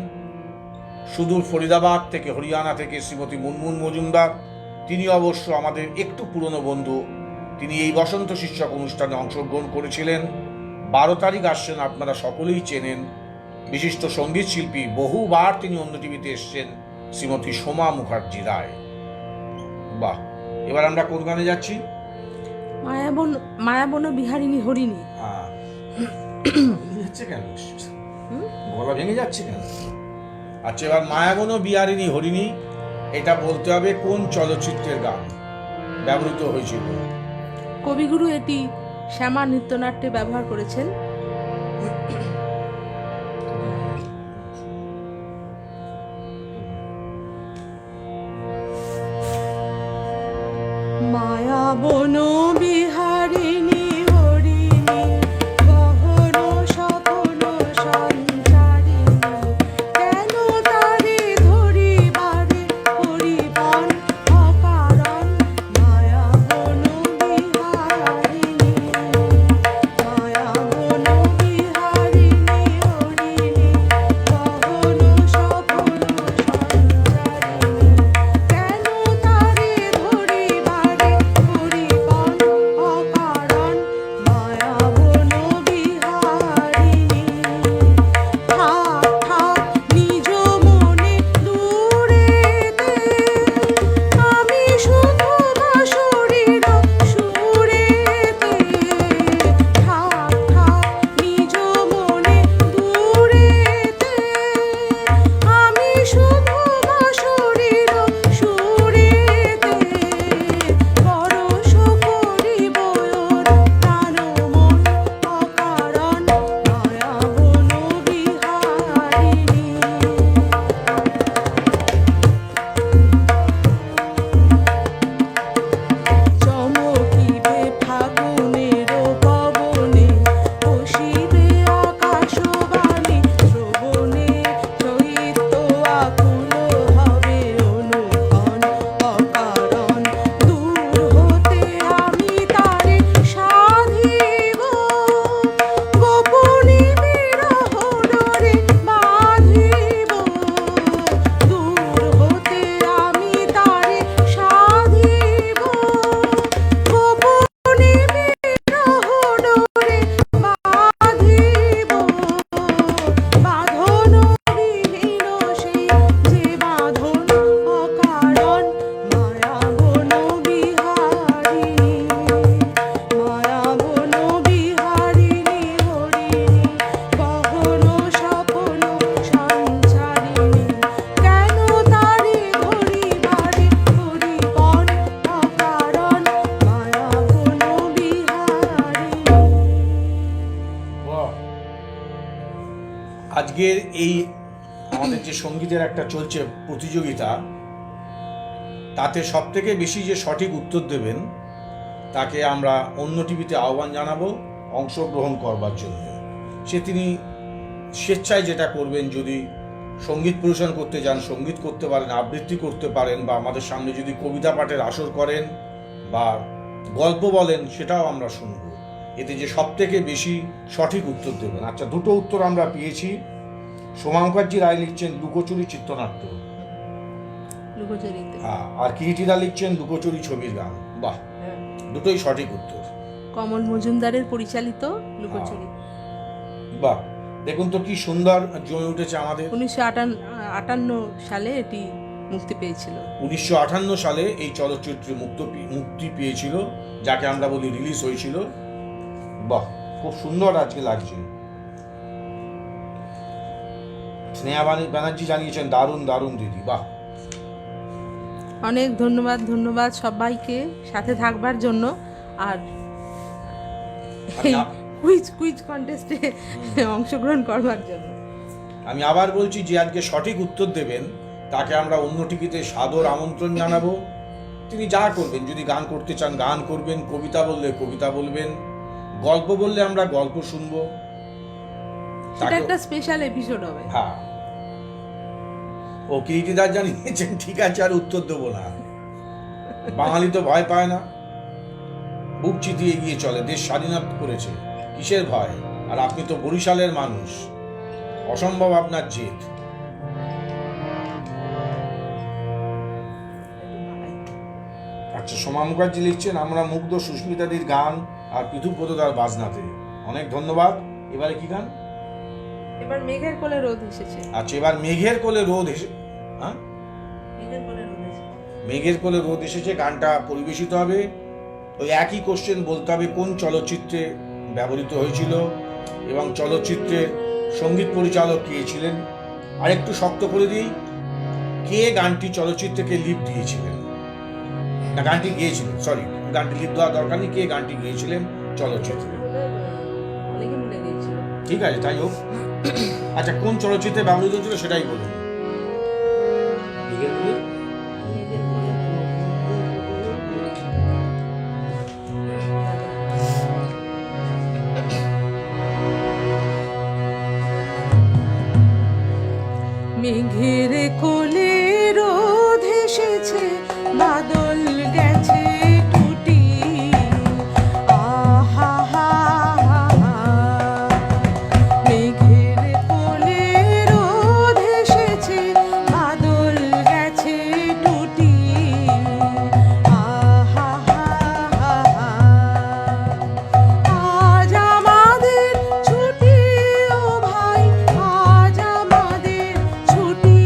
সুদূর ফরিদাবাদ থেকে, হরিয়ানা থেকে শ্রীমতী মুনমুন মজুমদার, তিনি অবশ্য আমাদের একটু পুরনো বন্ধু, তিনি এই বসন্ত শীর্ষক অনুষ্ঠানে অংশগ্রহণ করেছিলেন। 12 তারিখ আসছেন, আপনারা সকলেই চেনেন, বিশিষ্ট সঙ্গীত শিল্পী, বহুবার তিনি অন্য টিভিতে এসছেন, শ্রীমতী সোমা মুখার্জি রায়। বাহ, এবার আমরা কোন গানে যাচ্ছি? মায়াবন বিহারিণী হরিণী। কেন গলা ভেঙে যাচ্ছে কেন? আচ্ছা, এবার মায়াবন বিহারিণী হরিণী, এটা বলতে হবে কোন চলচ্চিত্রের গান ব্যবহৃত হয়েছিল। কবিগুরু এটি শ্যামা নৃত্যনাট্যে ব্যবহার করেছেন। মায়াবন বিহারিণী হরিণী গহন স্বপ্ন সঞ্চারিণী, কেন তারে ধরিবারে পরিবন অকারণ। মায়াবন বিহারিণী, মায়াবন বিহারিণী আজকের এই আমাদের যে সঙ্গীতের একটা চলছে প্রতিযোগিতা, তাতে সব থেকে বেশি যে সঠিক উত্তর দেবেন তাকে আমরা অন্য টিভিতে আহ্বান জানাবো অংশগ্রহণ করবার জন্য। তিনি স্বেচ্ছায় যেটা করবেন, যদি সঙ্গীত পরিবেশন করতে যান, সঙ্গীত করতে পারেন, আবৃত্তি করতে পারেন, বা আমাদের সামনে যদি কবিতা পাঠের আসর করেন বা গল্প বলেন, সেটাও আমরা শুনব। এতে যে সব থেকে বেশি সঠিক উত্তর দেবেন। আচ্ছা, দুটো উত্তর আমরা পেয়েছি। সোমা মুখার্জি রায় লিখছেন লুকোচুরি চিত্রনাট্য, আর কিরিটিদা লিখছেন লুকোচুরি ছবির গান। বাহ, দুটোই সঠিক উত্তর। কমল মজুমদারের পরিচালিত লুকোচুরি। বাহ, দেখুন তো কি সুন্দর জমে উঠেছে আমাদের। 1958 সালে এটি মুক্তি পেয়েছিল। 1958 সালে এই চলচ্চিত্রে মুক্তি পেয়েছিল, যাকে আমরা বলি রিলিজ হয়েছিল। বাহ, খুব সুন্দর আজকে লাগছে। স্নেহা ব্যানার্জি জানিয়েছেন দারুণ দারুণ দিদি। বাহ, অনেক ধন্যবাদ সবাইকে সাথে থাকবার জন্য, আর কুইজ কন্টেস্টে অংশগ্রহণ করবার জন্য। আমি আবার বলছি, যে আজকে সঠিক উত্তর দেবেন তাকে আমরা অন্য টিকিতে সাদর আমন্ত্রণ জানাবো। তিনি যা করবেন, যদি গান করতে চান গান করবেন, কবিতা বললে কবিতা বলবেন, গল্প বললে আমরা গল্প শুনবো। সেটা একটা স্পেশাল এপিসোড হবে। হ্যাঁ, ও কিরিটিদার জানিয়েছেন ঠিক আছে, আর উত্তর দেবো না। বাঙালি তো ভয় পায় না, বুক চিতিয়ে এগিয়ে চলে। দেশ স্বাধীনতা করেছে, কিসের ভয়? আর আপনি তো বরিশালের মানুষ, অসম্ভব আপনার জেদ। আচ্ছা, সোমা মুখার্জি লিখছেন আমরা মুগ্ধ সুস্মিতাদির গান আর পৃথুপদদার বাজনাতে। অনেক ধন্যবাদ। এবারে কি গান? এবার মেঘের কোলে রোদ এসেছে। আচ্ছা, এবার মেঘের কোলে রোদ হ্যাঁ, মেঘের কোলে রোদ এসেছে গানটা পরিবেশিত হবে। ওই একই কোশ্চেন বলতে হবে কোন চলচ্চিত্রে ব্যবহৃত হয়েছিল এবং চলচ্চিত্রের সঙ্গীত পরিচালক কে ছিলেন। আর একটু শক্ত করে দিই, কে গানটি চলচ্চিত্রকে লিপ দিয়েছিলেন, না গানটি গেয়েছিলেন, সরি, গানটি লিপ দেওয়ার দরকার নেই, কে গানটি গেয়েছিলেন চলচ্চিত্রে। ঠিক আছে, তাই হোক। আচ্ছা, কোন চলচ্চিত্রে ব্যবহৃত হয়েছিল সেটাই বলুন। মেঘের কোলে রোদ এসেছে, বাদল গেছে টুটি, আহা হা হা। মেঘের কোলে রোদ এসেছে, বাদল গেছে টুটি, আহা হা হা। আজ আমাদের ছুটি ও ভাই, আজ আমাদের ছুটি,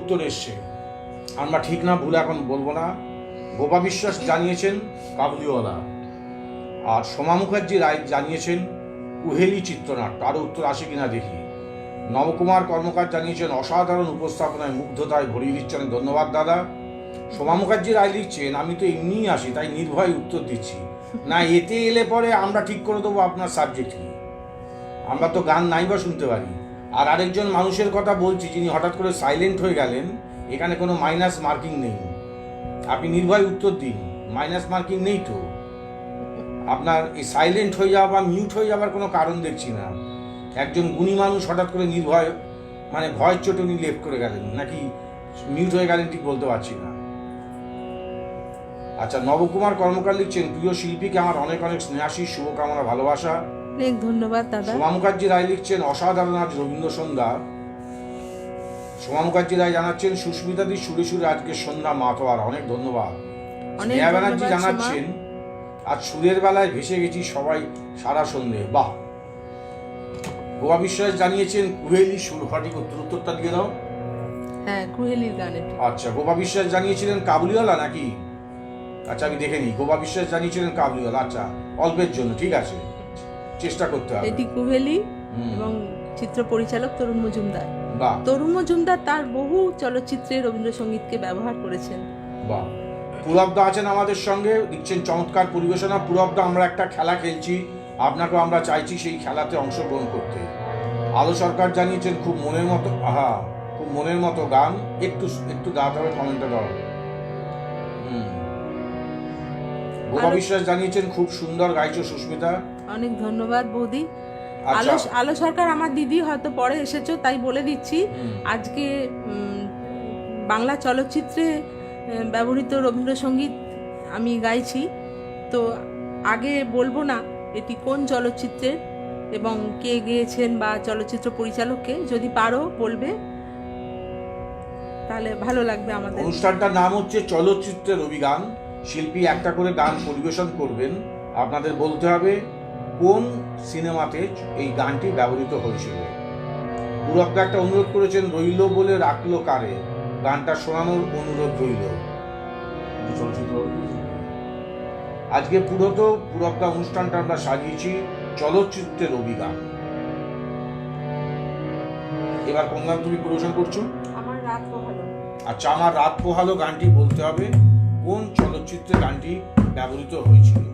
উত্তর এসছে, আমরা ঠিক না ভুল এখন বলবো না। গোপা বিশ্বাস জানিয়েছেন কাবুলিওয়ালা, আর সোমা মুখার্জি রায় জানিয়েছেন কুহেলি চিত্রনাট্য। আরো উত্তর আসে কিনা দেখি। নবকুমার কর্মকার জানিয়েছেন অসাধারণ উপস্থাপনায় মুগ্ধতায় ভরিয়ে দিচ্ছেন, ধন্যবাদ দাদা। সোমা মুখার্জি রায় লিখছেন, আমি তো এমনিই আসি তাই নির্ভয় উত্তর দিচ্ছি না, এতে এলে পরে আমরা ঠিক করে দেবো আপনার সাবজেক্ট কি, আমরা তো গান নাই বা শুনতে পারি। আর আরেকজন মানুষের কথা বলছি যিনি হঠাৎ করে সাইলেন্ট হয়ে গেলেন, এখানে কোনো মাইনাস মার্কিং নেই, আপনি নির্ভয় উত্তর দিন, মাইনাস মার্কিং নেই তো। আপনার এই সাইলেন্ট হয়ে যাওয়া বা মিউট হয়ে যাওয়ার কোনো কারণ দেখছি না। একজন গুণী মানুষ হঠাৎ করে নির্ভয় মানে ভয়ের চোটে উনি লেফট করে গেলেন, নাকি মিউট হয়ে গেলেন ঠিক বলতে পারছি না। আচ্ছা, নবকুমার কর্মকার লিখছেন, প্রিয় শিল্পীকে আমার অনেক অনেক স্নেহাশিস শুভকামনা ভালোবাসা। অনেক ধন্যবাদ দাদা। সোমা মুখার্জি রায় লিখছেন, অসাধারণ আজ রবীন্দ্র সন্ধ্যা। সোমা মুখার্জি রায় জানাচ্ছেন, সুস্মিতাদি সুরে সুরে আজকে সন্ধ্যা মাতোয়ারা, অনেক ধন্যবাদ। স্নেহা ব্যানার্জি জানাচ্ছেন, আজ সুরের বেলায় ভেসে গেছি সবাই সারা সন্ধে, বাহ। গোপা বিশ্বাস জানিয়েছেন কুহেলি সুর, সঠিক উত্তরটা দিয়ে দাও। হ্যাঁ, কুহেলির গান এটি। আচ্ছা, গোপা বিশ্বাস জানিয়েছিলেন কাবুলিওয়ালা নাকি? আচ্ছা, আমি দেখে নিই। গোপা বিশ্বাস জানিয়েছিলেন কাবুলিওয়ালা, আচ্ছা অল্পের জন্য, ঠিক আছে, চেষ্টা করতে হবে। এটি কুহেলি এবং চিত্র পরিচালক তরুণ মজুমদার। বাহ, তরুণ মজুমদার তার বহু চলচ্চিত্রে রবীন্দ্রসঙ্গীতকে ব্যবহার করেছেন। বাহ। পুরবদা আছেন আমাদের সঙ্গে, দিচ্ছেন চমৎকার পরিবেশনা। পুরবদা, আমরা একটা খেলা খেলছি, আপনাকেও আমরা চাইছি সেই খেলাতে অংশগ্রহণ করতে। আলো সরকার জানিয়েছেন খুব মনের মতো, আহা খুব মনের মতো গান, একটু একটু দাঁড়াতে হবে, কমেন্টে দাও। গোপা বিশ্বাস জানিয়েছেন খুব সুন্দর গাইছো সুস্মিতা, অনেক ধন্যবাদ বৌদি। আচ্ছা। আলো সরকার আমার দিদি, হয়তো পরে এসেছো তাই বলে দিচ্ছি, আজকে বাংলা চলচ্চিত্রে ব্যবহৃত রবীন্দ্রসঙ্গীত আমি গাইছি, তো আগে বলবো না এটি কোন চলচ্চিত্রের এবং কে গেয়েছেন বা চলচ্চিত্র পরিচালককে, যদি পারো বলবে তাহলে ভালো লাগবে আমাদের। অনুষ্ঠানটার নাম হচ্ছে চলচ্চিত্রের অভিগান। শিল্পী একটা করে গান পরিবেশন করবেন, আপনাদের বলতে হবে কোন সিনেমাতে এই গানটি ব্যবহৃত হয়েছিল। পুরবদা একটা অনুরোধ করেছেন, রইল বলে রাখলো কারে, গানটা শোনানোর অনুরোধ রইল। আজকে পুরবদা অনুষ্ঠানটা আমরা সাজিয়েছি চলচ্চিত্রের অভিগান। এবার কোন গান তুমি পরিবেশন করছো? আমার রাত পোহালো। আচ্ছা, আমার রাত পোহালো গানটি বলতে হবে কোন চলচ্চিত্রে গানটি ব্যবহৃত হয়েছিল।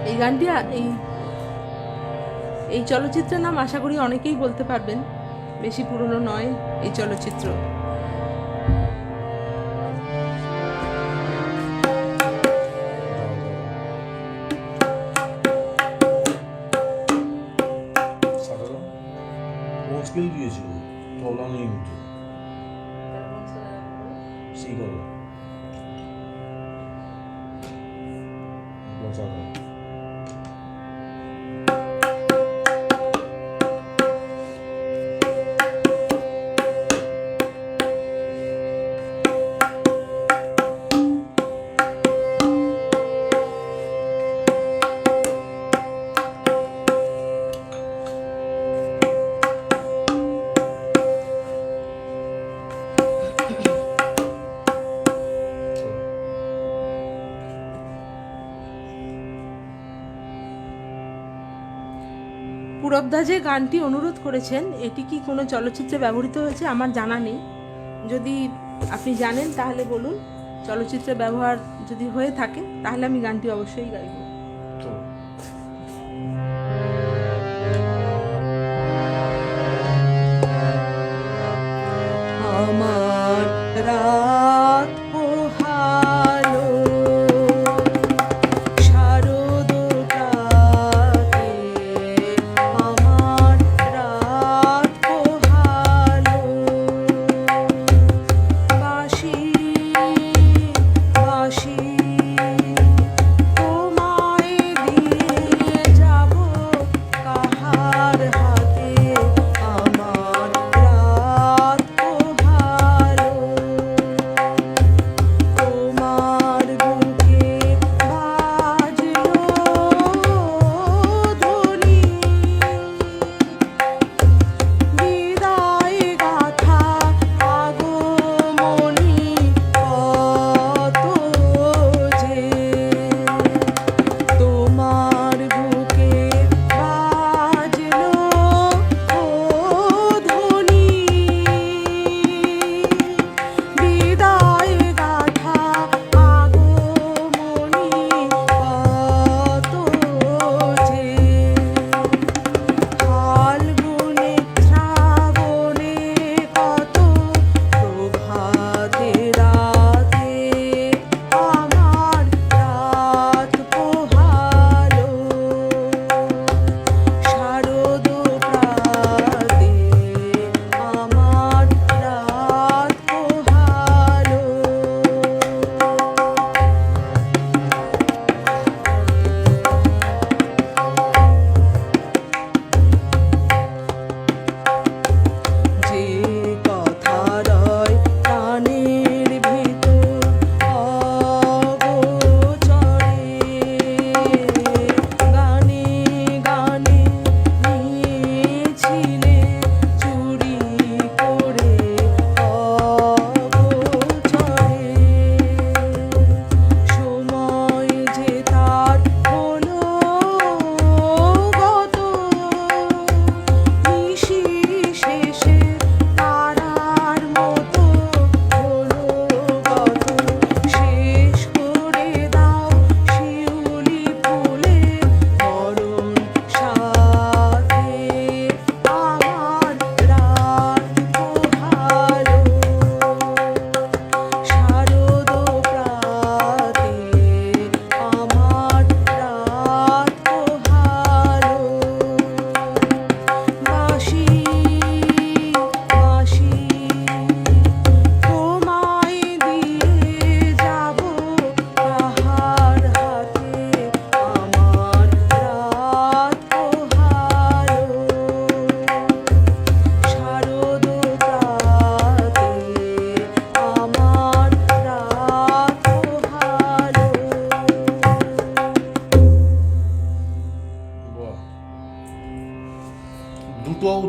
এই গানটি এই চলচ্চিত্রের নাম আশা করি অনেকেই বলতে পারবেন, বেশি পুরনো নয় এই চলচ্চিত্র। স্কিল দিয়েছিল প্রবলেম নেই, সি করো পুরবদা যে গানটি অনুরোধ করেছেন এটি কি কোনো চলচ্চিত্রে ব্যবহৃত হয়েছে আমার জানা নেই, যদি আপনি জানেন তাহলে বলুন। চলচ্চিত্রে ব্যবহার যদি হয়ে থাকে তাহলে আমি গানটি অবশ্যই গাইব। আমার রাত পোহালো শারদ প্রাতে, আমার রাত পোহালো বাঁশি বাঁশি তোমার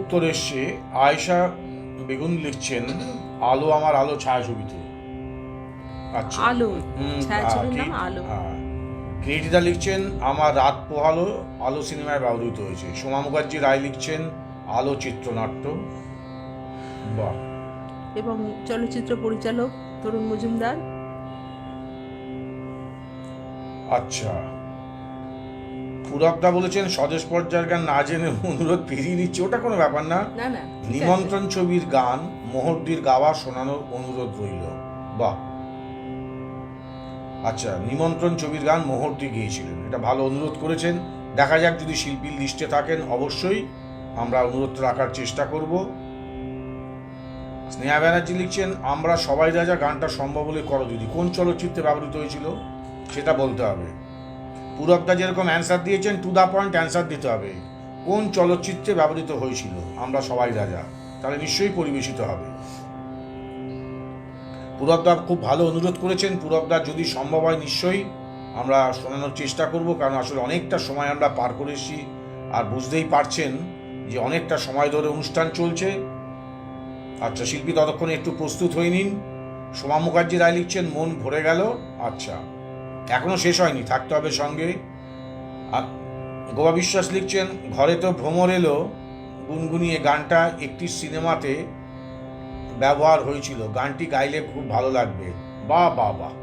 উত্তর এসছে। আয়েশা বেগুন লিখছেন আলো আমার আলো ছায়াছবিতে। আচ্ছা, আলো ছায়াছবির নাম আলো। ক্রিয়েটিদা লিখছেন আমার রাত পোহালো আলো সিনেমায় ব্যবহৃত হয়েছে। সোমা মুখার্জি রায় লিখছেন আলো চিত্রনাট্য। বাহ। এবং চলচ্চিত্র পরিচালক তরুণ মজুমদার। আচ্ছা, পুরবদা বলেছেন স্বদেশ পর্যায়ের গান না জেনে অনুরোধ ফিরিয়ে নিচ্ছে, ওটা কোনো ব্যাপার না। না না, ঠিক আছে। নিমন্ত্রণ ছবির গান মোহরদির গাওয়া শোনানোর অনুরোধ রইল। বাহ। আচ্ছা, নিমন্ত্রণ ছবির গান মোহরদি গিয়েছিলেন, এটা ভালো অনুরোধ করেছেন। দেখা যাক, যদি শিল্পীর লিস্টে থাকেন অবশ্যই আমরা অনুরোধ রাখার চেষ্টা করব। স্নেহা ব্যানার্জি লিখছেন আমরা সবাই রাজা গানটা সম্ভব হলে করো দিদি। কোন চলচ্চিত্রে ব্যবহৃত হয়েছিল সেটা বলতে হবে। পুরবদা যেরকম অ্যান্সার দিয়েছেন, টু দা পয়েন্ট অ্যান্সার দিতে হবে। কোন চলচ্চিত্রে ব্যবহৃত হয়েছিল আমরা সবাই রাজা, তাহলে নিশ্চয়ই পরিবেশিত হবে। পুরবদা খুব ভালো অনুরোধ করেছেন। পুরবদা যদি সম্ভব হয় নিশ্চয়ই আমরা শোনানোর চেষ্টা করব, কারণ আসলে অনেকটা সময় আমরা পার করে এসেছি, আর বুঝতেই পারছেন যে অনেকটা সময় ধরে অনুষ্ঠান চলছে। আচ্ছা, শিল্পী ততক্ষণে একটু প্রস্তুত হয়ে নিন। সোমা মুখার্জি রায় লিখছেন মন ভরে গেল। আচ্ছা, এখনো শেষ হয়নি, থাকতে হবে সঙ্গে। গোপা বিশ্বাস লিখছেন ঘরে তো ভ্রমর এলো গুনগুনিয়ে গানটা একটি সিনেমাতে ব্যবহার হয়েছিল, গানটি গাইলে খুব ভালো লাগবে। বাহ বাহ বাহ,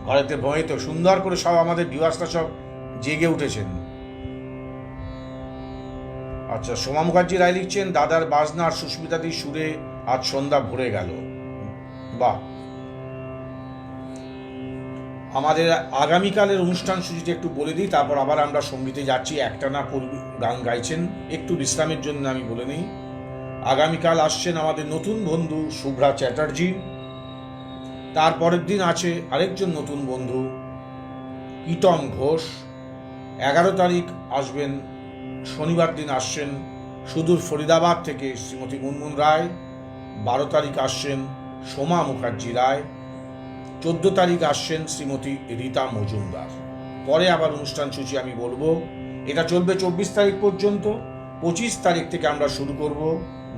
ঘরেতে ভ্রমরে তো সুন্দর করে সব আমাদের ভিউয়ার্সরা সব জেগে উঠেছেন। আচ্ছা, সোমা মুখার্জি রায় লিখছেন দাদার বাজনা আর সুস্মিতাদির সুরে আজ সন্ধ্যা ভরে গেল। বাহ। আমাদের আগামীকালের অনুষ্ঠান সূচিটা একটু বলে দিই, তারপর আবার আমরা সঙ্গীতে যাচ্ছি। একটানা গান গাইছেন, একটু বিশ্রামের জন্য আমি বলে নিই। আগামীকাল আসছেন আমাদের নতুন বন্ধু শুভ্রা চ্যাটার্জি। তারপরের দিন আছে আরেকজন নতুন বন্ধু প্রীতম ঘোষ। 11 তারিখ আসবেন, শনিবার দিন আসছেন সুদূর ফরিদাবাদ থেকে শ্রীমতী মুনমুন রায়। 12 তারিখ আসছেন সোমা মুখার্জি রায়। 14 তারিখ আসছেন শ্রীমতী রীতা মজুমদার। পরে আবার অনুষ্ঠান সূচি আমি বলবো। এটা চলবে 24 তারিখ পর্যন্ত। 25 তারিখ থেকে আমরা শুরু করব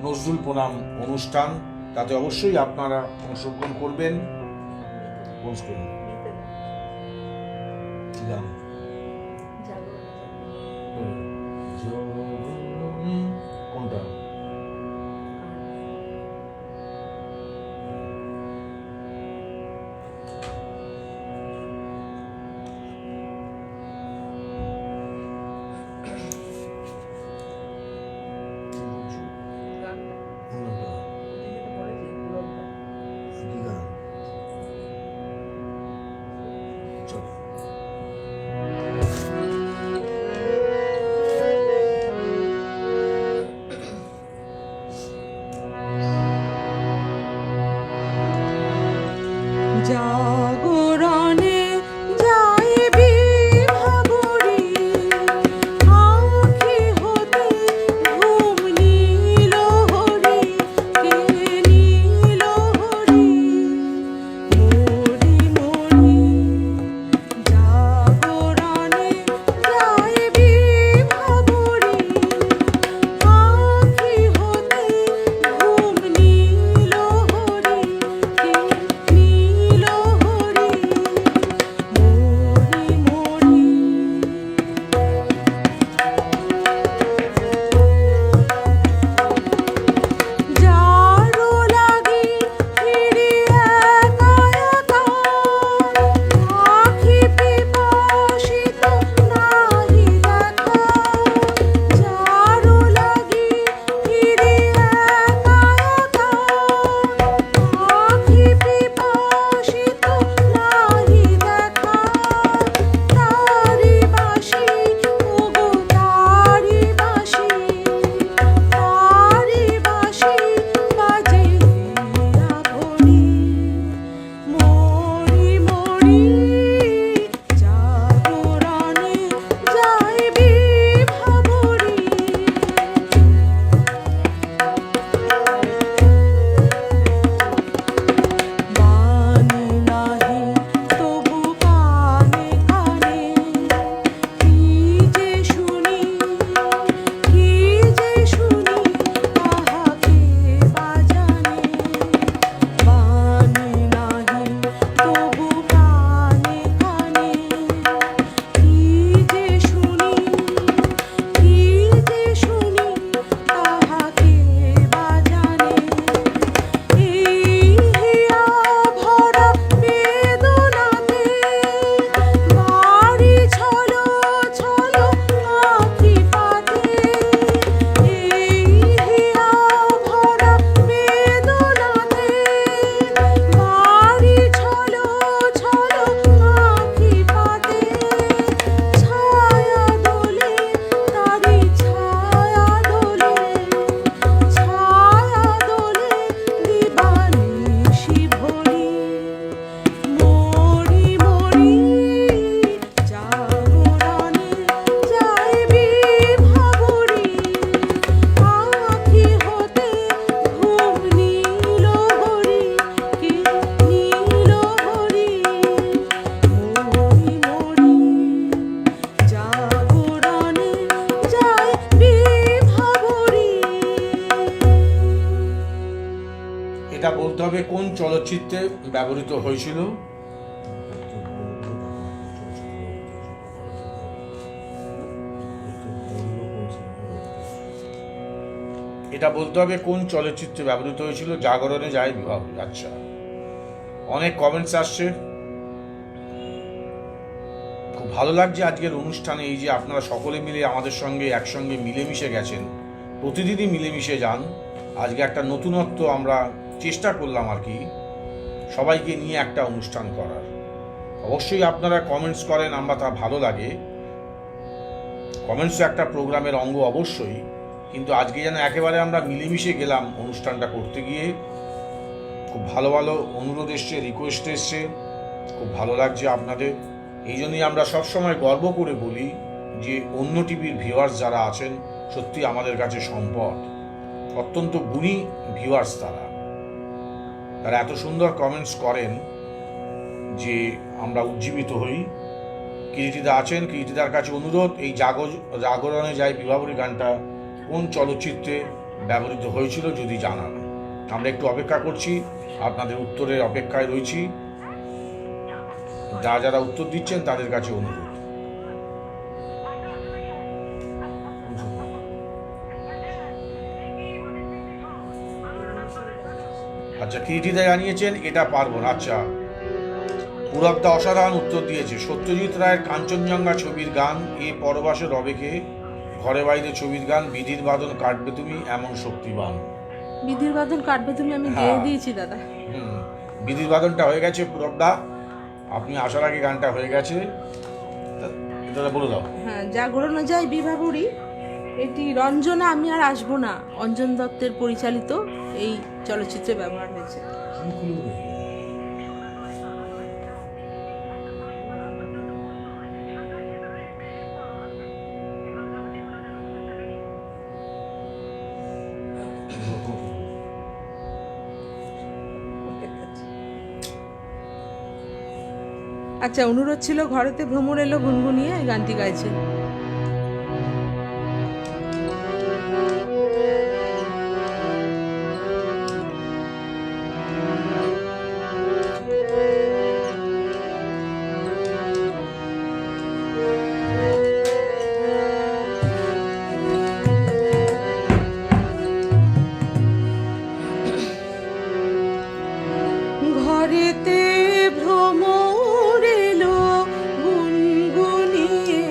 নজরুল প্রণাম অনুষ্ঠান, তাতে অবশ্যই আপনারা অংশগ্রহণ করবেন। কোনটা? জাগরণে যাইবি ভাবরি, আঁখি হতে ঘুম নীল হরি, কে নীল হরি, মরি মরি হবে কোন চলচ্চিত্রে ব্যবহৃত হয়েছিল? এটা বলতে হবে কোন চলচ্চিত্রে ব্যবহৃত হয়েছিল। জাগরণে যায় বিবাহ। আচ্ছা, অনেক কমেন্টস আসছে, খুব ভালো লাগছে আজকের অনুষ্ঠানে। এই যে আপনারা সকলে মিলে আমাদের সঙ্গে একসঙ্গে মিলেমিশে গেছেন, প্রতিদিনই মিলেমিশে যান। আজকে একটা নতুনত্ব আমরা চেষ্টা করলাম আর কি, সবাইকে নিয়ে একটা অনুষ্ঠান করার। অবশ্যই আপনারা কমেন্টস করেন, আমরা তা ভালো লাগে। কমেন্টস একটা প্রোগ্রামের অঙ্গ অবশ্যই, কিন্তু আজকে যেন একেবারে আমরা মিলেমিশে গেলাম অনুষ্ঠানটা করতে গিয়ে। খুব ভালো ভালো অনুরোধ এসছে, রিকোয়েস্ট এসছে, খুব ভালো লাগছে আপনাদের। এই জন্যই আমরা সবসময় গর্ব করে বলি যে অন্য টিভির ভিউয়ার্স যারা আছেন সত্যি আমাদের কাছে সম্পদ, অত্যন্ত গুণী ভিউয়ার্স। তারা এত সুন্দর কমেন্টস করেন যে আমরা উজ্জীবিত হই। কিরিটিদা আছেন, কিরিটিদার কাছে অনুরোধ, এই জাগরণে যায় বিবাহরী গানটা কোন চলচ্চিত্রে ব্যবহৃত হয়েছিল যদি জানান। আমরা একটু অপেক্ষা করছি, আপনাদের উত্তরের অপেক্ষায় রয়েছি। যারা উত্তর দিচ্ছেন তাদের কাছে অনুরোধ। আচ্ছা, কিরিটিদা জানিয়েছেন এটা পারবো না। আচ্ছা, পুরবদা অসাধারণ উত্তর দিয়েছে। সত্যজিৎ রায়ের কাঞ্চনজঙ্ঘা ছবির গান এ পরবাসে রবেকে, ঘরে বাইরে ছবির গান বিধির বাঁধন কাটবে তুমি এমন শক্তিবান। বিধির বাঁধন কাটবে তুমি আমি গেয়ে দিয়েছি দাদা। বিধির বাঁধনটা হয়ে গেছে পুরবদা, আপনি আসার আগে গানটা হয়ে গেছে, এটা বলে দাও। হ্যাঁ, জাগরণে যায় বিবাহরী, এটি রঞ্জনা আমি আর আসবো না অঞ্জন দত্তের পরিচালিত এই চলচ্চিত্রে ব্যবহার হয়েছে। আচ্ছা, অনুরোধ ছিল ঘরেতে ভ্রমর এলো গুনগুনিয়ে, এই গানটি গাইছে। ঘরেতে ভ্রমর এলো গুনগুনিয়ে,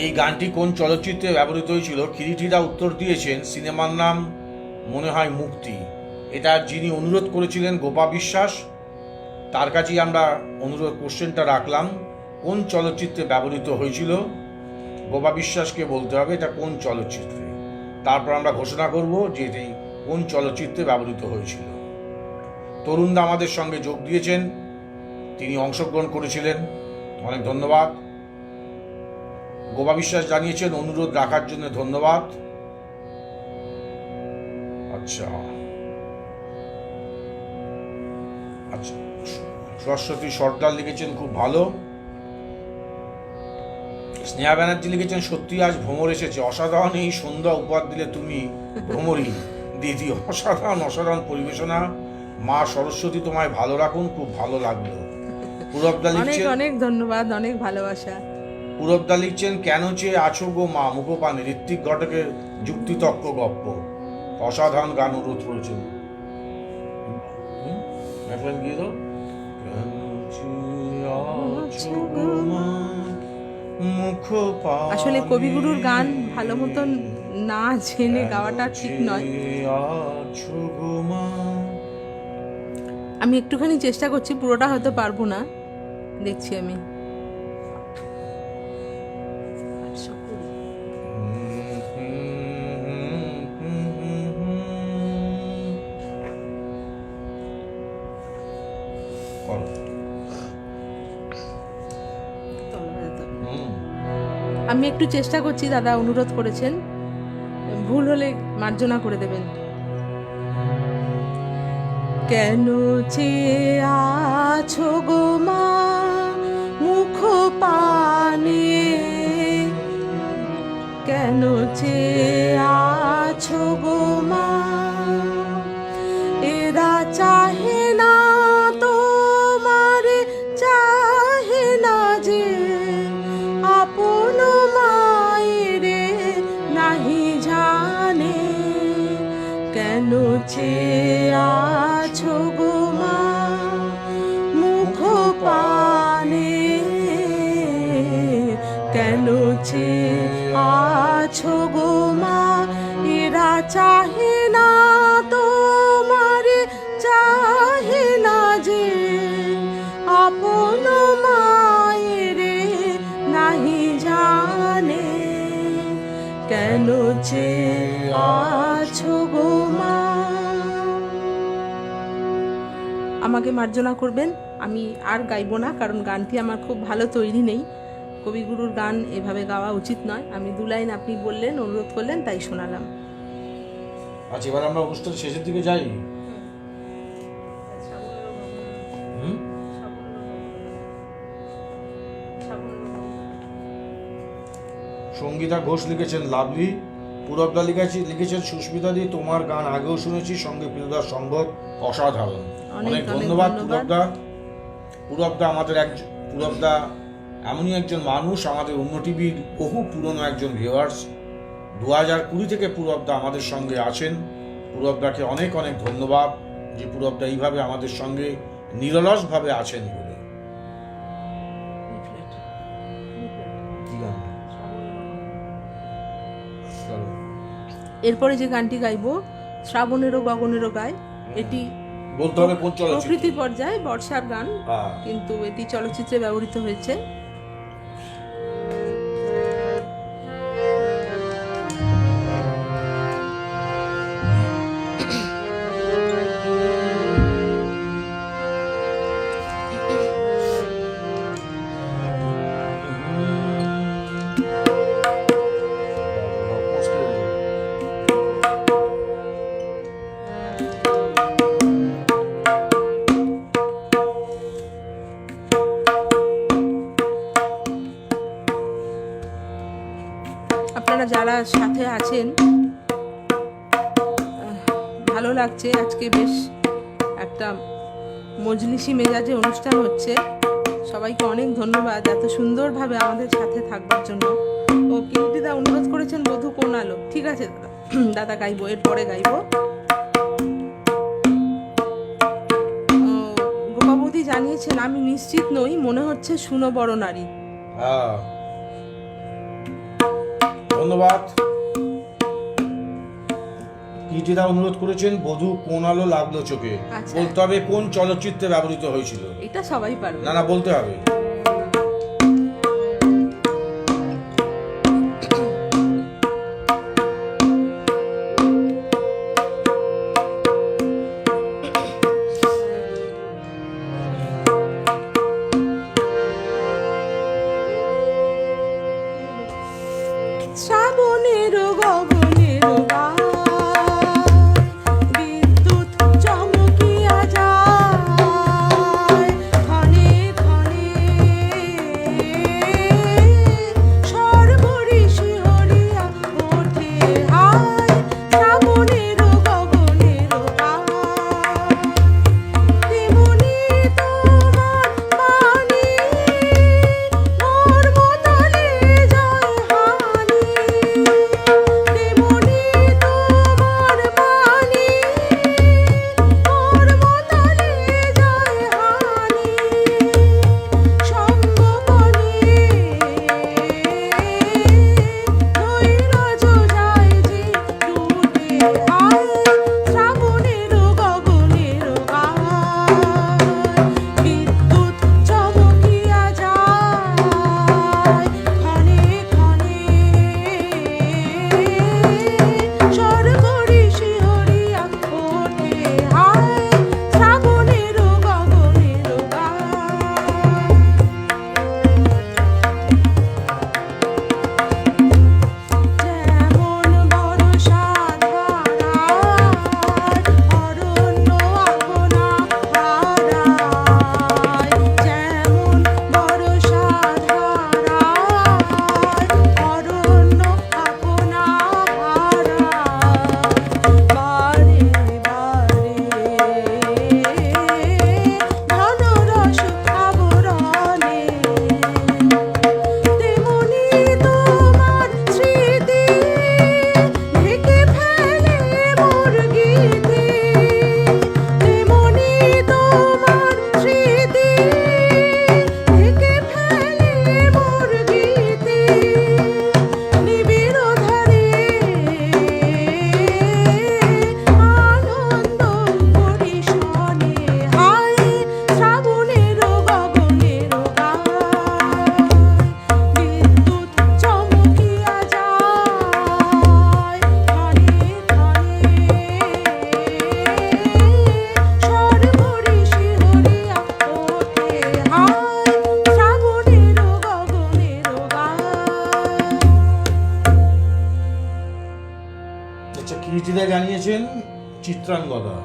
এই গানটি কোন চলচ্চিত্রে ব্যবহৃত হয়েছিল? কিরিটিরা উত্তর দিয়েছেন সিনেমার নাম মনে হয় মুক্তি। এটা যিনি অনুরোধ করেছিলেন গোপা বিশ্বাস, তার কাছেই আমরা অনুরোধ কোশ্চেনটা রাখলাম, কোন চলচ্চিত্রে ব্যবহৃত হয়েছিল? গোপা বিশ্বাসকে বলতে হবে এটা কোন চলচ্চিত্রে, তারপর আমরা ঘোষণা করব যে এটি কোন চলচ্চিত্রে ব্যবহৃত হয়েছিল। তরুণদা আমাদের সঙ্গে যোগ দিয়েছেন, তিনি অংশগ্রহণ করেছিলেন, অনেক ধন্যবাদ। গোপা বিশ্বাস জানিয়েছেন অনুরোধ রাখার জন্য ধন্যবাদ। আচ্ছা আচ্ছা, সরস্বতী সর্দার লিখেছেন খুব ভালো। স্নেহা ব্যানার্জি লিখেছেন সত্যি আজ ভ্রমর এসেছে, অসাধারণ এই সন্ধ্যা উপহার দিলে তুমি ভ্রমরই দিদি, অসাধারণ পরিবেশনা, মা সরস্বতী তোমায় ভালো রাখুন, খুব ভালো লাগলো। পুরবদা অনেক লিখছেন, অনেক ধন্যবাদ, অনেক ভালোবাসা। পুরবদা লিখছেন কেন চেয়ে আছো গো মা মুখপানে, ঋত্বিক ঘটকের যুক্তিতক্ক গপ্প, অসাধারণ গান অনুরোধ করেছেন। গিয়ে দাও, কেন চেয়ে আছো গো মা মুখপানে, আসলে কবিগুরুর গান ভালো মতন না জেনে গাওয়াটা ঠিক নয়। আছো গো মা। আমি একটুখানি চেষ্টা করছি, পুরোটা হয়তো পারবো না, দেখছি আমি। আমি একটু চেষ্টা করছি, দাদা অনুরোধ করেছেন, ভুল হলে মার্জনা করে দেবেন। কেন চেয়ে আছো গো মা মুখ পানে, কেন চেয়ে আছো গো মা, এরা চাহে না তোমারে, চাহে না যে আপন মায়েরে নাহি জানে, কেন চেয়ে আছো গো মা মুখ পানে, কেন চেয়ে আছো গো মা, এরা চাহে না তোমারে, চাহে না যে আপন মায়েরে নাহি জানে, কেন চেয়ে আছো গো মা। আমাকে মার্জনা করবেন, আমি আর গাইবো না, কারণ গানটি আমার খুব ভালো তৈরি নেই। কবিগুরুর গান এভাবে গাওয়া উচিত নয়। আমি দু লাইন আপনি বললেন, অনুরোধ করলেন, তাই শোনালাম। আচ্ছা, এবার আমরা অনুষ্ঠান শেষের দিকে যাই। সঙ্গীতা ঘোষ লিখেছেন লাভলি। পুরবদা লিখেছেন সুস্মিতা দি তোমার গান আগেও শুনেছি, সঙ্গে প্রিয়দার সঙ্গত অসাধারণ। অনেক ধন্যবাদ পুরবদা। পুরবদা এমনই একজন মানুষ, আমাদের অন্য টিভির বহু পুরনো একজন ভিউয়ার্স। 2020 থেকে পুরবদা আমাদের সঙ্গে আছেন। পুরবদাকে অনেক অনেক ধন্যবাদ যে পুরবদা এইভাবে আমাদের সঙ্গে নিরলসভাবে আছেন বলে। এরপরে যে গানটি গাইবো শ্রাবণেরও গগনেরও গায়, এটি বলতে হবে কোন চলচ্চিত্র, প্রকৃতি পর্যায়ে বর্ষার গান, কিন্তু এটি চলচ্চিত্রে ব্যবহৃত হয়েছে। আপনারা যারা সাথে আছেন, ভালো লাগছে। আজকে বেশ একটা মজলিসি মেজাজে অনুষ্ঠান হচ্ছে। সবাইকে অনেক ধন্যবাদ এত সুন্দরভাবে আমাদের সাথে থাকবার জন্য। ও কিরিটিদা অনুরোধ করেছেন বধূ কোন আলো। ঠিক আছে দাদা, দাদা গাইবো, এরপরে গাইবো। গোপাবতী জানিয়েছেন আমি নিশ্চিত নই, মনে হচ্ছে শুনো বড় নারী। ধন্যবাদ। কিটিরা অনুরোধ করেছেন বধূ কোন আলো লাগলো চোখে। আচ্ছা। বলতে হবে কোন চলচ্চিত্রে ব্যবহৃত হয়েছিল। এটা সবাই পারবে। না বলতে হবে। শ্রাবণের গগনের গায় বিদ্যুৎ চমকিয়া যায় ক্ষণে ক্ষণে সর্বরি শিহরিয়া ওঠে হায় শ্রাবণের গগনের গায় তেমনি তোমার বাণী মর্মতলে যায় হানি তেমনি তোমার বাণী মর্মতলে যায় হানি সঙ্গমনে নৈরাজ্য যায় যে টুটে হায় শ্রাবণের গগনের গায় বিদ্যুৎ চমকিয়া যায় ক্ষণে ক্ষণে সর্বরি শিহরিয়া ওঠে হায় শ্রাবণের গগনের গায় যেমন বর্ষা ধারায় অরণ্য আপনা হারায় যেমন বর্ষা ধারায় অরণ্য আপনা হারায় বারে বারে ধনরস আবরণে তেমনি তোমার স্মৃতি ঢেকে ফেলে মোর গীতে তেমনি তোমার স্মৃতি ঢেকে ফেলে মোর গীতে নিবিড় ধারে আনন্দ পরিশনে হায় শ্রাবণের গগনের গায় বিদ্যুৎ চমকিয়া যায় ক্ষণে ক্ষণে সর্বরি শিহরিয়া ওঠে হায় শ্রাবণের গগনের গায় আচ্ছা, কিটিরা জানিয়েছেন চিত্রাঙ্গদা।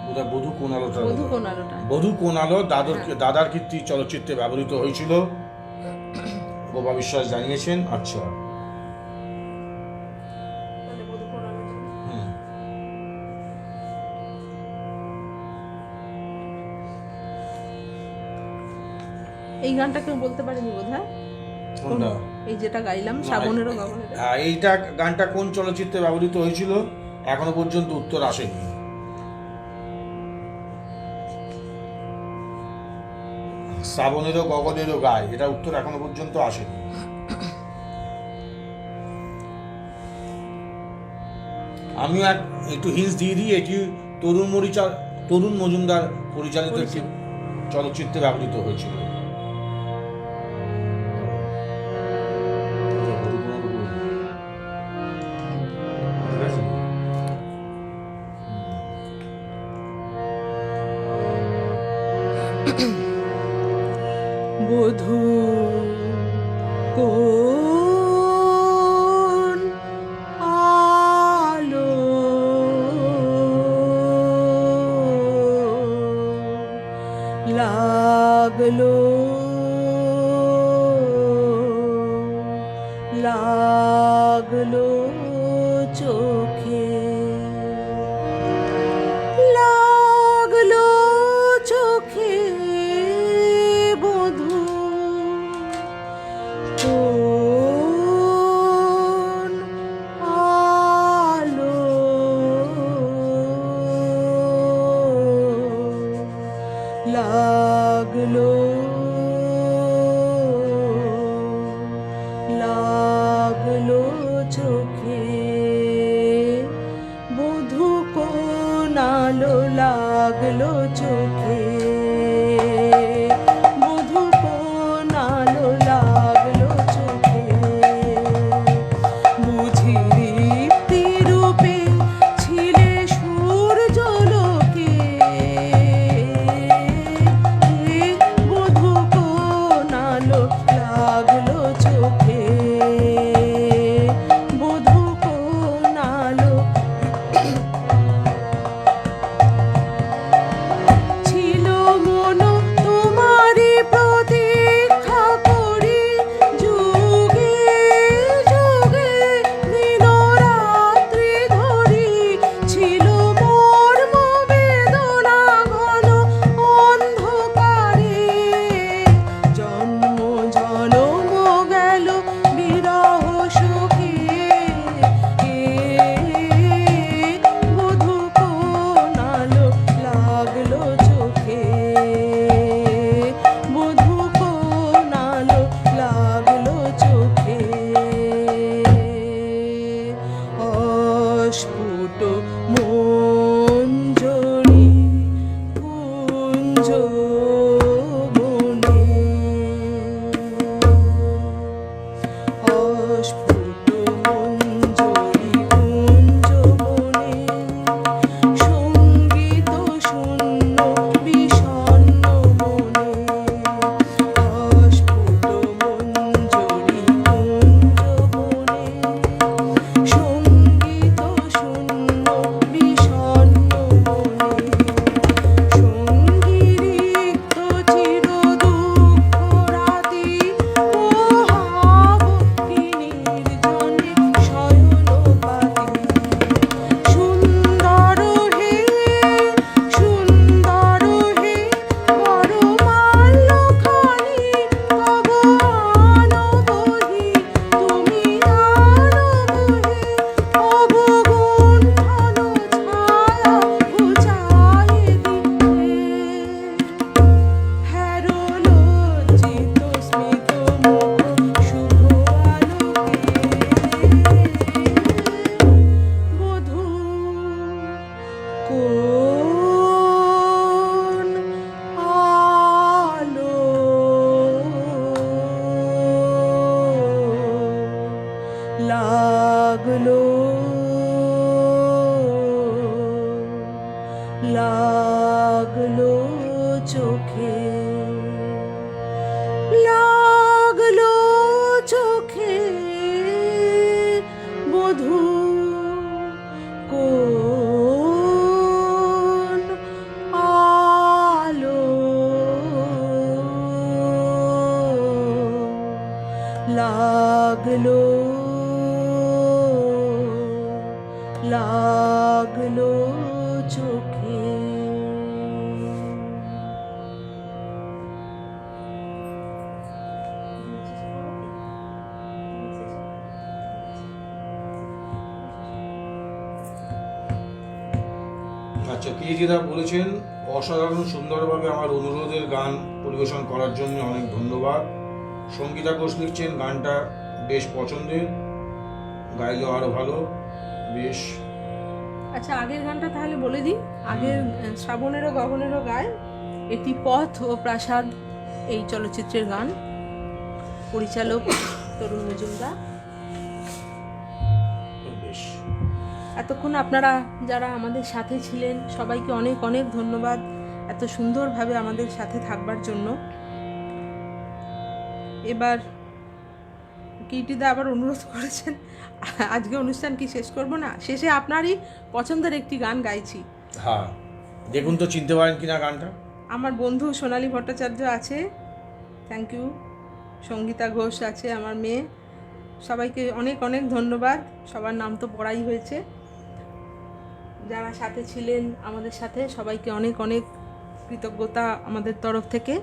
বোধহয় বধূ কোন আলোটা বধূ কোন আলোটা বধূ কোন আলো দাদার কীর্তি চলচ্চিত্রে ব্যবহৃত হয়েছিল। গোপা বিশ্বাস জানিয়েছেন। আচ্ছা, হুম। এই গানটা কেউ বলতে পারেনি বোধহয় কোনটা? এই যেটা গাইলাম শ্রাবণের গগনের হ্যাঁ, এইটা গানটা কোন চলচ্চিত্রে ব্যবহৃত হয়েছিল এখনো পর্যন্ত উত্তর আসেনি। শ্রাবণেরও গগনেরও গায়, এটা উত্তর এখনো পর্যন্ত আসেনি। আমিও একটু হিন্স দিয়ে দিই, এটি তরুণ মজুমদার পরিচালিত একটি চলচ্চিত্রে ব্যবহৃত হয়েছিল। বধূ কোন আলো লাগলো লাগলো চোখে লাগলো চোখে বধূ কোন আলো লাগলো লাগলো লাগলো চোখে, বধূ কোন আলো লাগলো চোখে, বুঝি দীপ্তি রূপে ছিলে সূর্যলোকে, বধূ কোন আলো লাগলো চোখে, বধূ কোন আলো ছিল মন তোমারই প্রতীক্ষা করি, যুগে যুগে দিন রাত্রি ধরি, ছিল মর্ম বেদনা ঘন অন্ধকারে, জন্ম জনম গেল বিরহ শোকে, বধূ কোন আলো লাগলো চোখে, বধূ কোন আলো লাগলো চোখে, অস্ফুট মঞ্জরি কুঞ্জ বনে, অস্ফুট মঞ্জরি কুঞ্জ বনে, সঙ্গীত শূন্য বিষণ্ণ মনে, অস্ফুট মঞ্জরি কুঞ্জ বনে, সঙ্গীত শূন্য বিষণ্ণ মনে, সঙ্গীরিক্ত চির দুঃখ রাতি, মোহাভক্তি নির্জনে শয়নপাতি, সুন্দর হে সুন্দর হে বড় মাল্যখানি, তব আনবহি তুমি আনবহে, অবগুণ্ঠন ছায়া ঘুচায়ে দিতে, হ্যারো লজ্জিত স্মিত মুখ শুভ আলোকে, বধূ কোন আলো লাগলো লাগলো চোখে, লাগলো চোখে, বধূ কোন আলো লাগলো লাগলো চোখে। আচ্ছা, পিজিদা বলেছেন অসাধারণ সুন্দরভাবে আমার অনুরোধের গান পরিবেশন করার জন্য অনেক ধন্যবাদ। সঙ্গীতা ঘোষ লিখছেন গানটা বেশ পছন্দের, গাইলেও আরো ভালো, বেশ। আচ্ছা, আগের গানটা তাহলে বলে দিই। আগের শ্রাবণেরও গগনেরও গায়, এটি পথ ও প্রাসাদ এই চলচ্চিত্রের গান, পরিচালক তরুণ মজুমদার। বেশ, এতক্ষণ আপনারা যারা আমাদের সাথে ছিলেন সবাইকে অনেক অনেক ধন্যবাদ এত সুন্দরভাবে আমাদের সাথে থাকবার জন্য। এবার কীর্তিদা আবার অনুরোধ করেছেন আজকে অনুষ্ঠান কি শেষ করব না, শেষে আপনারই পছন্দের একটি গান গাইছি। হ্যাঁ, দেখুন তো চিনতে পারেন কিনা গানটা। আমার বন্ধু সোনালী ভট্টাচার্য আছে, থ্যাংক ইউ। সঙ্গীতা ঘোষ আছে, আমার মেয়ে। সবাইকে অনেক অনেক ধন্যবাদ, সবার নাম তো পড়াই হয়েছে। যারা সাথে ছিলেন আমাদের সাথে সবাইকে অনেক অনেক কৃতজ্ঞতা আমাদের তরফ থেকে।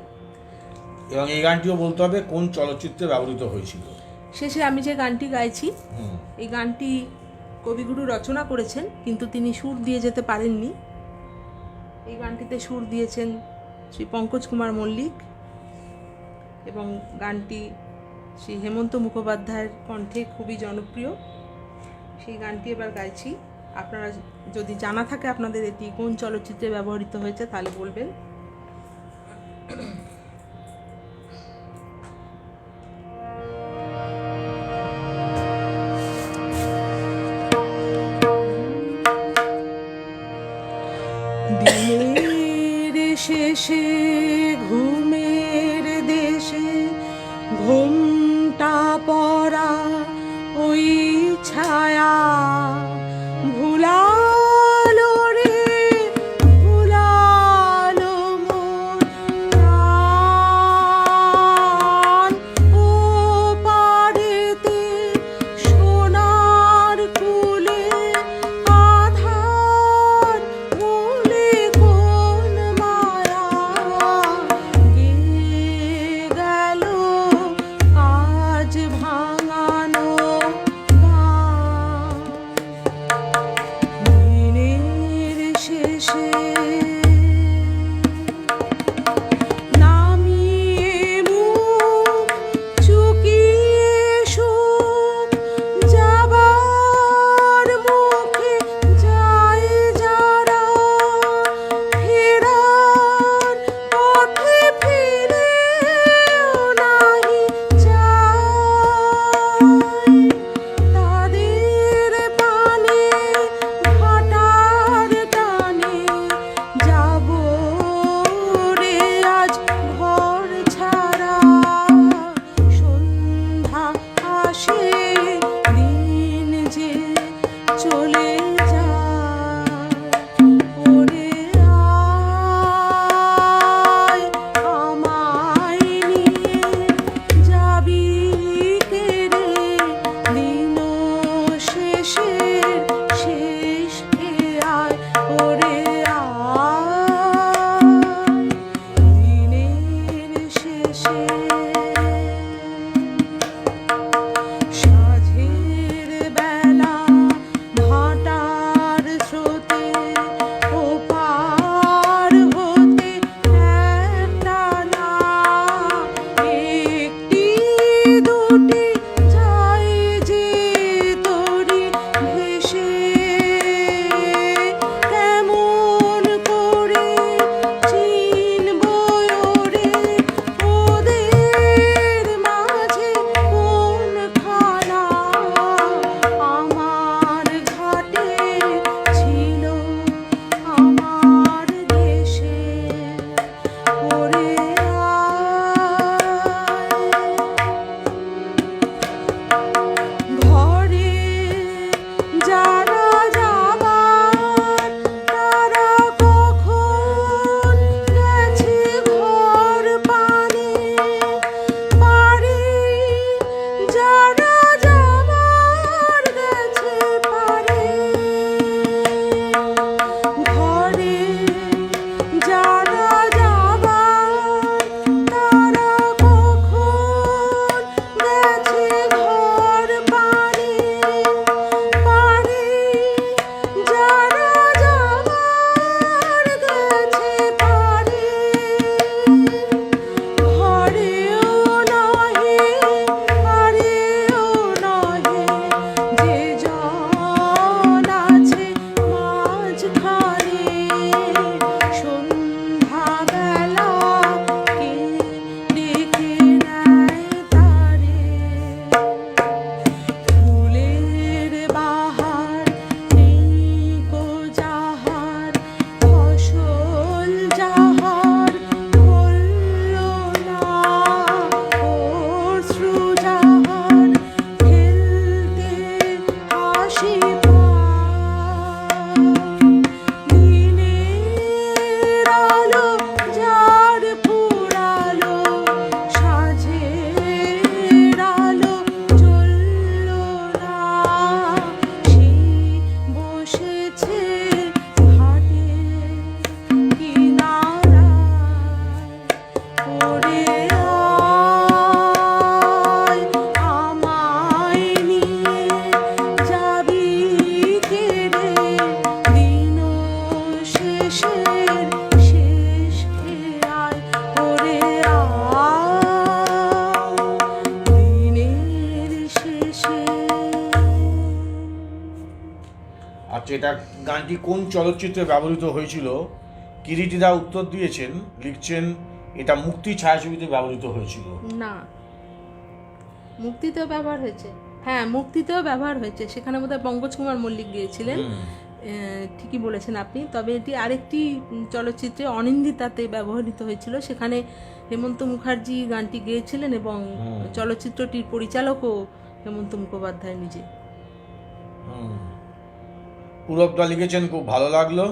এবং এই গানটিও বলতে হবে কোন চলচ্চিত্রে ব্যবহৃত হয়েছিল। শেষে আমি যে গানটি গাইছি, এই গানটি কবিগুরু রচনা করেছেন, কিন্তু তিনি সুর দিয়ে যেতে পারেননি। এই গানটিতে সুর দিয়েছেন শ্রী পঙ্কজ কুমার মল্লিক, এবং গানটি শ্রী হেমন্ত মুখোপাধ্যায়ের কণ্ঠে খুবই জনপ্রিয়। সেই গানটি এবার গাইছি। আপনারা যদি জানা থাকে আপনাদের এটি কোন চলচ্চিত্রে ব্যবহৃত হয়েছে তাহলে বলবেন। দিনের শেষে ঘুমের দেশে ঘুমটা পড়া ওই ছায়া ভুলালো রে ভুলালো মোর প্রাণ। ও পারেতে সোনার কুলে আধার বলে কোন মায়া গানটি কোন চলচ্চিত্রে ব্যবহৃত হয়েছিল? কিরিটিদা উত্তর দিয়েছেন, লিখছেন এটা মুক্তি ছায়াছবিতে ব্যবহৃত হয়েছিল। না, মুক্তিতেও ব্যবহার হয়েছে। হ্যাঁ, মুক্তিতেও ব্যবহার হয়েছে, সেখানে বোধহয় পঙ্কজ কুমার মল্লিক গিয়েছিলেন। ঠিকই বলেছেন আপনি। তবে এটি আরেকটি চলচ্চিত্রে অনিন্দিতাতে ব্যবহৃত হয়েছিল, সেখানে হেমন্ত মুখার্জি গানটি গেয়েছিলেন এবং চলচ্চিত্রটির পরিচালকও হেমন্ত মুখোপাধ্যায় নিজে। পুরবদা লিখেছেন খুব ভালো লাগলো।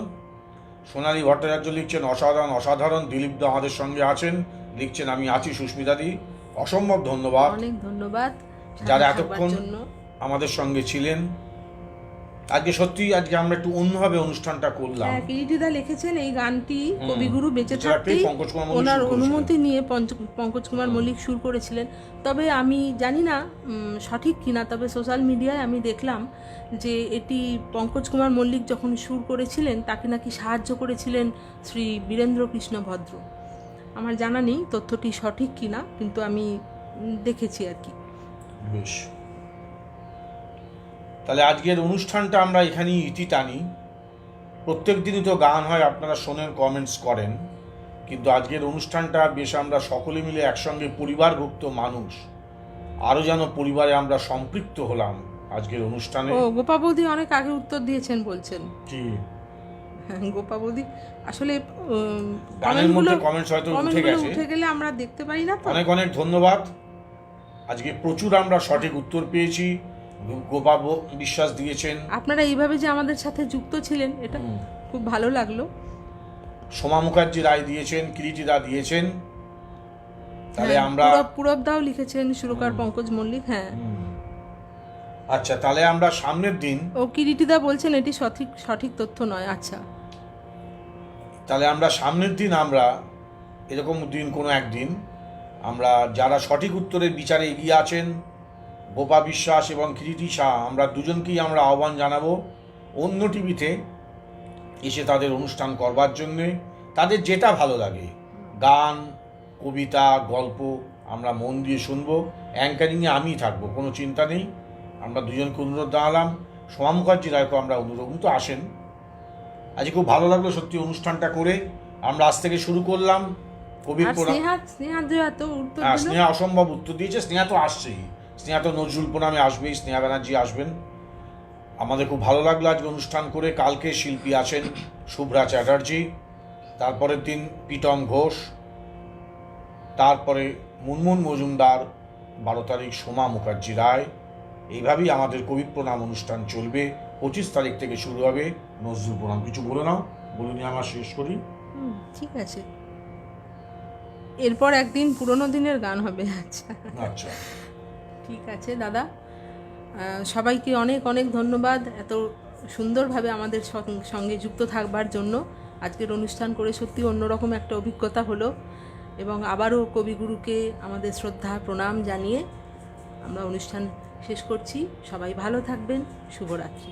সোনালী ভট্টাচার্য লিখছেন অসাধারণ অসাধারণ। দিলীপ দা আমাদের সঙ্গে আছেন, লিখছেন আমি আছি সুস্মিতাদি। অসম্ভব ধন্যবাদ, অনেক ধন্যবাদ যারা সাথে এতক্ষণ থাকবার জন্য। আমাদের সঙ্গে ছিলেন। আজকে সত্যি আজকে আমরা একটু অন্যভাবে অনুষ্ঠানটা করলাম। হ্যাঁ, কিরিটিদা লিখেছেন এই গানটি কবিগুরু বেঁচে বেঁচে থাকতেই থাকতেই পঙ্কজ কুমার মল্লিক ওনার সুর করেছিলেন। অনুমতি নিয়ে পঙ্কজ কুমার মল্লিক সুর করেছিলেন। তবে আমি জানি না সঠিক কিনা, তবে সোশ্যাল মিডিয়ায় আমি দেখলাম যে এটি পঙ্কজ কুমার মল্লিক যখন সুর করেছিলেন তাকে নাকি সাহায্য করেছিলেন শ্রী বীরেন্দ্র কৃষ্ণ ভদ্র। আমার জানা নেই তথ্যটি সঠিক কিনা, কিন্তু আমি দেখেছি আর কি। বেশ, তাহলে আজকের অনুষ্ঠানটা আমরা এখানেই ইতি টানি। প্রত্যেক দিনই তো গান হয়, আপনারা শোনেন, কমেন্টস করেন, কিন্তু আজকের অনুষ্ঠানটা বেশ আমরা সকলে মিলে একসঙ্গে পরিবারভুক্ত মানুষ আরও যেন পরিবারে আমরা সম্পৃক্ত হলাম আজকের অনুষ্ঠানে। ও, গোপা বৌদি অনেক আগে উত্তর দিয়েছেন বলছেন। কি হ্যাঁ, গোপা বৌদি আসলে গানের মধ্যে কমেন্টস হয়তো উঠে গেছে, উঠে গেলে আমরা দেখতে পাই না তো। অনেক অনেক ধন্যবাদ। আজকে প্রচুর আমরা সঠিক উত্তর পেয়েছি। গোপা বিশ্বাস দিয়েছেন। আপনারা এইভাবে যে আমাদের সাথে যুক্ত ছিলেন এটা খুব ভালো লাগলো। সোমা মুখার্জি রায় দিয়েছেন, কিরিটিদা দিয়েছেন। তাহলে হ্যাঁ, আমরা পুরবদাও লিখেছেন, সুরকার পঙ্কজ মল্লিক। হ্যাঁ, আচ্ছা, তাহলে আমরা সামনের দিন, ও কিরিটিদা বলছেন এটি সঠিক তথ্য নয়। আচ্ছা, তাহলে আমরা সামনের দিন আমরা এরকম দিন কোনো একদিন আমরা যারা সঠিক উত্তরের বিচারে এগিয়ে আছেন, গোপা বিশ্বাস এবং কিরিটি শাহ, আমরা দুজনকেই আমরা আহ্বান জানাবো অন্য টিভিতে এসে তাদের অনুষ্ঠান করবার জন্যে। তাদের যেটা ভালো লাগে, গান, কবিতা, গল্প, আমরা মন দিয়ে শুনবো। অ্যাঙ্কারিংয়ে আমিই থাকবো, কোনো চিন্তা নেই। আমরা দুজনকে অনুরোধ জানালাম। সোমা মুখার্জি রায়কে আমরা অনুরোধ তো আসেন। আজকে খুব ভালো লাগলো সত্যি অনুষ্ঠানটা করে। আমরা আজ থেকে শুরু করলাম কবির প্রণাম। স্নেহা অসম্ভব উত্তর দিয়েছে। স্নেহা তো আসছেই, স্নেহা তো নজরুল প্রণামে আসবেই, স্নেহা ব্যানার্জি আসবেন। আমাদের খুব ভালো লাগলো আজকে অনুষ্ঠান করে। কালকে শিল্পী আছেন শুভ্রা চ্যাটার্জি, তারপরের দিন প্রীতম ঘোষ, তারপরে মুনমুন মজুমদার, 12 তারিখ সোমা মুখার্জি রায়। এইভাবেই আমাদের কবি প্রণাম অনুষ্ঠান চলবে। 25 তারিখ থেকে শুরু হবে নজরুল প্রণাম। কিছু বলে নাও, বলে নিয়ে আমরা শেষ করি। ঠিক আছে, এরপর একদিন পুরোনো দিনের গান হবে। আচ্ছা, ঠিক আছে দাদা, সবাইকে অনেক অনেক ধন্যবাদ এত সুন্দরভাবে আমাদের সঙ্গে যুক্ত থাকবার জন্য। আজকের অনুষ্ঠান করে সত্যি অন্যরকম একটা অভিজ্ঞতা হলো, এবং আবারও কবিগুরুকে আমাদের শ্রদ্ধা প্রণাম জানিয়ে আমরা অনুষ্ঠান শেষ করছি। সবাই ভালো থাকবেন। শুভরাত্রি।